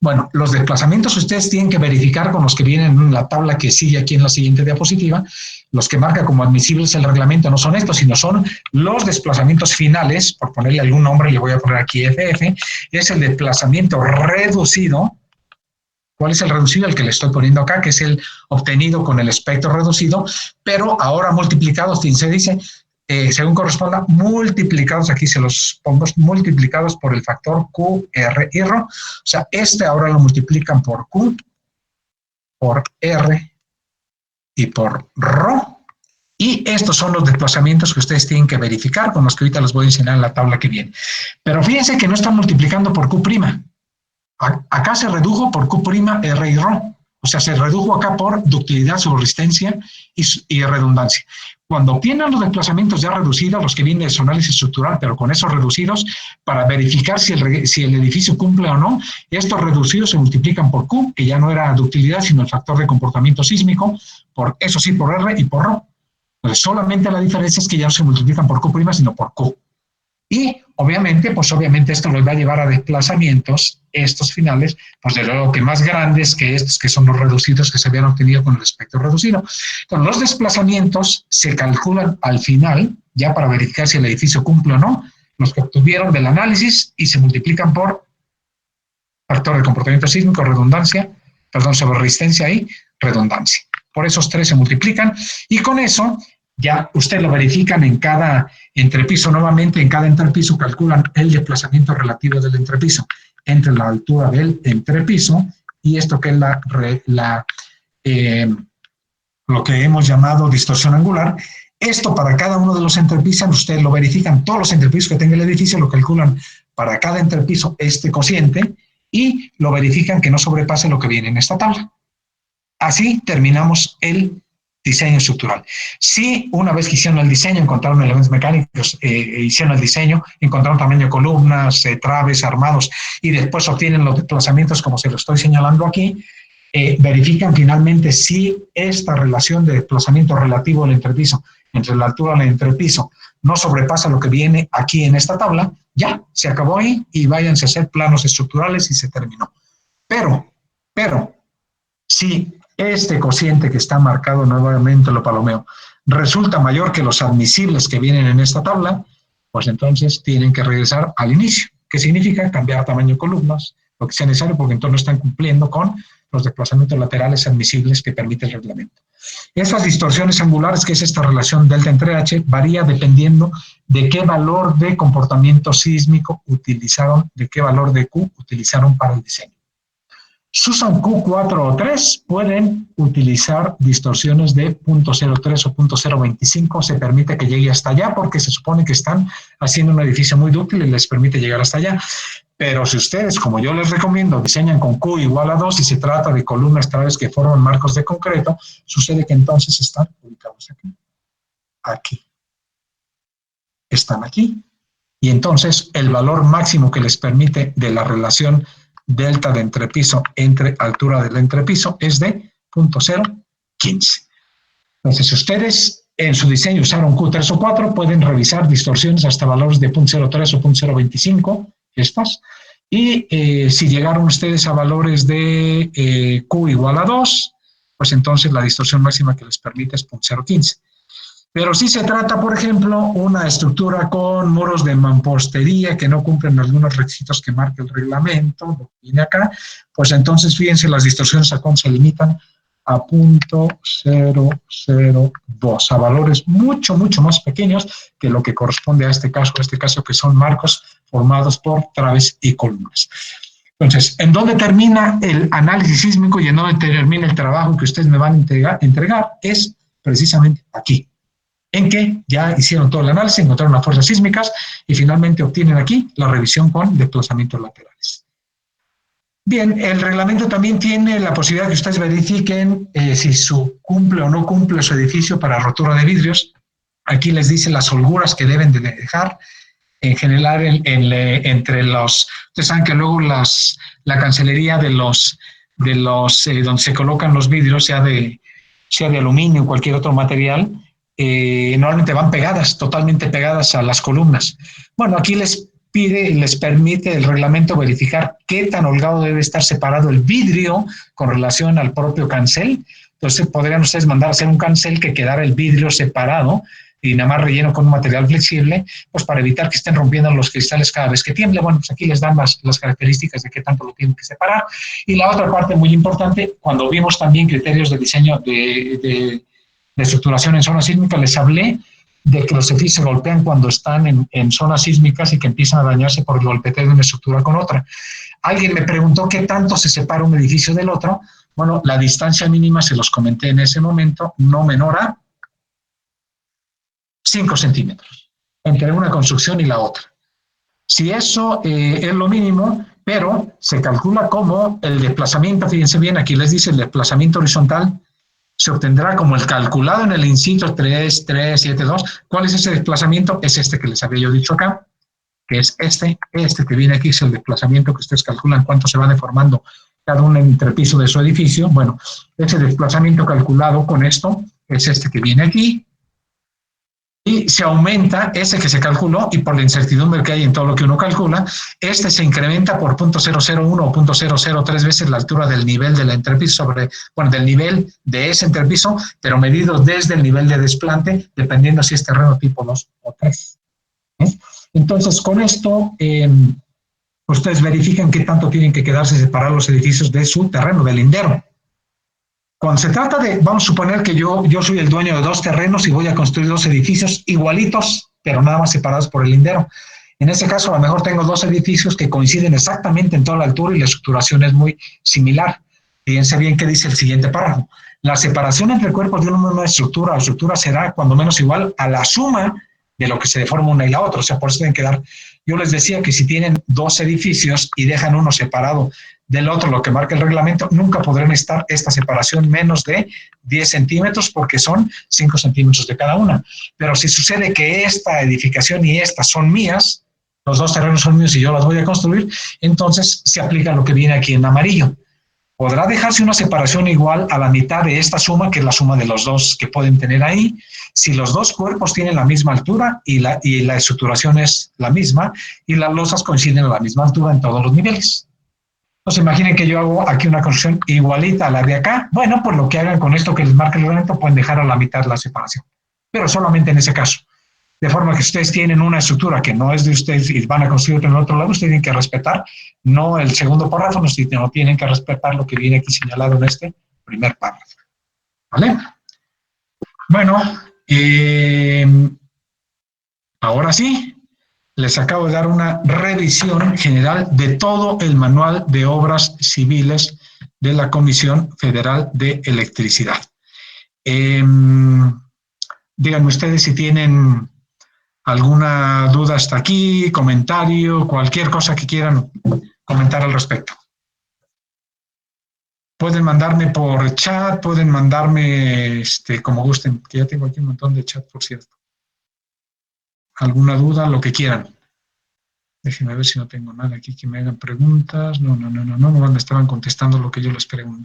[SPEAKER 1] Bueno, los desplazamientos ustedes tienen que verificar con los que vienen en la tabla que sigue aquí en la siguiente diapositiva. Los que marca como admisibles el reglamento no son estos, sino son los desplazamientos finales. Por ponerle algún nombre, le voy a poner aquí FF. Es el desplazamiento reducido. ¿Cuál es el reducido? El que le estoy poniendo acá, que es el obtenido con el espectro reducido, pero ahora multiplicados, se dice, según corresponda, multiplicados, aquí se los pongo, multiplicados por el factor Q, R y Rho. O sea, ahora lo multiplican por Q, por R y por Rho. Y estos son los desplazamientos que ustedes tienen que verificar, con los que ahorita les voy a enseñar en la tabla que viene. Pero fíjense que no están multiplicando por Q'. Acá se redujo por Q', R y Rho. O sea, se redujo acá por ductilidad, subresistencia y redundancia. Cuando obtienen los desplazamientos ya reducidos, los que vienen de su análisis estructural, pero con esos reducidos, para verificar si el edificio cumple o no, estos reducidos se multiplican por Q, que ya no era ductilidad, sino el factor de comportamiento sísmico, eso sí, por R y por Rho. Entonces, solamente la diferencia es que ya no se multiplican por Q', sino por Q. Y obviamente esto nos va a llevar a desplazamientos, estos finales, pues de luego que más grandes que estos, que son los reducidos que se habían obtenido con el espectro reducido. Entonces, los desplazamientos se calculan al final, ya para verificar si el edificio cumple o no, los que obtuvieron del análisis y se multiplican por factor de comportamiento sísmico, sobre resistencia y redundancia. Por esos tres se multiplican y con eso ya ustedes lo verifican en cada entrepiso. Nuevamente, en cada entrepiso calculan el desplazamiento relativo del entrepiso entre la altura del entrepiso y esto que es lo que hemos llamado distorsión angular. Esto para cada uno de los entrepisos, ustedes lo verifican, todos los entrepisos que tenga el edificio lo calculan para cada entrepiso este cociente y lo verifican que no sobrepase lo que viene en esta tabla. Así terminamos el diseño estructural. Si una vez que hicieron el diseño, encontraron elementos mecánicos, hicieron el diseño, encontraron tamaño de columnas, traves, armados, y después obtienen los desplazamientos como se lo estoy señalando aquí, verifican finalmente si esta relación de desplazamiento relativo del entrepiso, entre la altura del entrepiso, no sobrepasa lo que viene aquí en esta tabla, ya, se acabó ahí y váyanse a hacer planos estructurales y se terminó. Pero, si este cociente que está marcado nuevamente, lo palomeo, resulta mayor que los admisibles que vienen en esta tabla, pues entonces tienen que regresar al inicio. ¿Qué significa? Cambiar tamaño de columnas, lo que sea necesario, porque entonces no están cumpliendo con los desplazamientos laterales admisibles que permite el reglamento. Esas distorsiones angulares, que es esta relación delta entre H, varía dependiendo de qué valor de comportamiento sísmico utilizaron, de qué valor de Q utilizaron para el diseño. Si usan Q4 o 3, pueden utilizar distorsiones de 0.03 o 0.025. Se permite que llegue hasta allá porque se supone que están haciendo un edificio muy dúctil y les permite llegar hasta allá. Pero si ustedes, como yo les recomiendo, diseñan con Q igual a 2 y se trata de columnas traves que forman marcos de concreto, sucede que entonces están ubicados aquí. Aquí. Están aquí. Y entonces el valor máximo que les permite de la relación delta de entrepiso entre altura del entrepiso es de 0.015. Entonces, si ustedes en su diseño usaron Q3 o 4, pueden revisar distorsiones hasta valores de 0.03 o 0.025, estas, y si llegaron ustedes a valores de Q igual a 2, pues entonces la distorsión máxima que les permite es 0.015. Pero si se trata, por ejemplo, una estructura con muros de mampostería que no cumplen algunos requisitos que marca el reglamento, lo que viene acá, pues entonces fíjense, las distorsiones a cuánto se limitan a 0.002, a valores mucho más pequeños que lo que corresponde a este caso que son marcos formados por traves y columnas. Entonces, ¿en dónde termina el análisis sísmico y en dónde termina el trabajo que ustedes me van a entregar? Es precisamente aquí, en que ya hicieron todo el análisis, encontraron las fuerzas sísmicas y finalmente obtienen aquí la revisión con desplazamientos laterales. Bien, el reglamento también tiene la posibilidad de que ustedes verifiquen si cumple o no cumple su edificio para rotura de vidrios. Aquí les dice las holguras que deben de dejar, en general entre los... Ustedes saben que luego la cancelería de los donde se colocan los vidrios, sea de aluminio o cualquier otro material, normalmente van pegadas, totalmente pegadas a las columnas. Bueno, aquí les les permite el reglamento verificar qué tan holgado debe estar separado el vidrio con relación al propio cancel. Entonces podrían ustedes mandar a hacer un cancel que quedara el vidrio separado y nada más relleno con un material flexible, pues para evitar que estén rompiendo los cristales cada vez que tiemble. Bueno, pues aquí les dan las características de qué tanto lo tienen que separar. Y la otra parte muy importante, cuando vimos también criterios de diseño de estructuración en zona sísmica, les hablé de que los edificios se golpean cuando están en zonas sísmicas y que empiezan a dañarse por el golpeteo de una estructura con otra. Alguien me preguntó qué tanto se separa un edificio del otro. Bueno, la distancia mínima, se los comenté en ese momento, no menor a 5 centímetros entre una construcción y la otra. Si eso es lo mínimo, pero se calcula como el desplazamiento, fíjense bien, aquí les dice el desplazamiento horizontal, se obtendrá como el calculado en el inciso 3372. ¿Cuál es ese desplazamiento? Es este que les había yo dicho acá, que es este que viene aquí, es el desplazamiento que ustedes calculan cuánto se va deformando cada un entrepiso de su edificio. Bueno, ese desplazamiento calculado con esto es este que viene aquí, y se aumenta ese que se calculó, y por la incertidumbre que hay en todo lo que uno calcula, este se incrementa por 0.001 o 0.003 veces la altura del nivel del entrepiso del nivel de ese entrepiso, pero medido desde el nivel de desplante, dependiendo si es terreno tipo 2 o 3. Entonces, con esto, ustedes verifican qué tanto tienen que quedarse separados los edificios de su terreno, del lindero. Cuando se trata de, vamos a suponer que yo soy el dueño de 2 terrenos y voy a construir 2 edificios igualitos, pero nada más separados por el lindero. En este caso, a lo mejor tengo 2 edificios que coinciden exactamente en toda la altura y la estructuración es muy similar. Fíjense bien qué dice el siguiente párrafo. La separación entre cuerpos de una misma estructura o estructura será cuando menos igual a la suma de lo que se deforma una y la otra. O sea, por eso tienen que dar. Yo les decía que si tienen 2 edificios y dejan uno separado del otro, lo que marca el reglamento, nunca podrán estar esta separación menos de 10 centímetros porque son 5 centímetros de cada una. Pero si sucede que esta edificación y esta son mías, los 2 terrenos son míos y yo las voy a construir, entonces se aplica lo que viene aquí en amarillo. Podrá dejarse una separación igual a la mitad de esta suma, que es la suma de los 2 que pueden tener ahí, si los 2 cuerpos tienen la misma altura y la estructuración es la misma y las losas coinciden a la misma altura en todos los niveles. Entonces imaginen que yo hago aquí una construcción igualita a la de acá. Bueno, pues lo que hagan con esto que les marca el reglamento, pueden dejar a la mitad la separación, pero solamente en ese caso. De forma que ustedes tienen una estructura que no es de ustedes y van a construir otra en el otro lado, ustedes tienen que respetar, no el segundo párrafo, no tienen que respetar lo que viene aquí señalado en este primer párrafo. ¿Vale? Bueno, ahora sí, les acabo de dar una revisión general de todo el manual de obras civiles de la Comisión Federal de Electricidad. Díganme ustedes si tienen alguna duda hasta aquí, comentario, cualquier cosa que quieran comentar al respecto. Pueden mandarme por chat, pueden mandarme como gusten, que ya tengo aquí un montón de chat, por cierto. ¿Alguna duda? Lo que quieran. Déjenme ver si no tengo nada aquí que me hagan preguntas. No, me estaban contestando lo que yo les pregunté.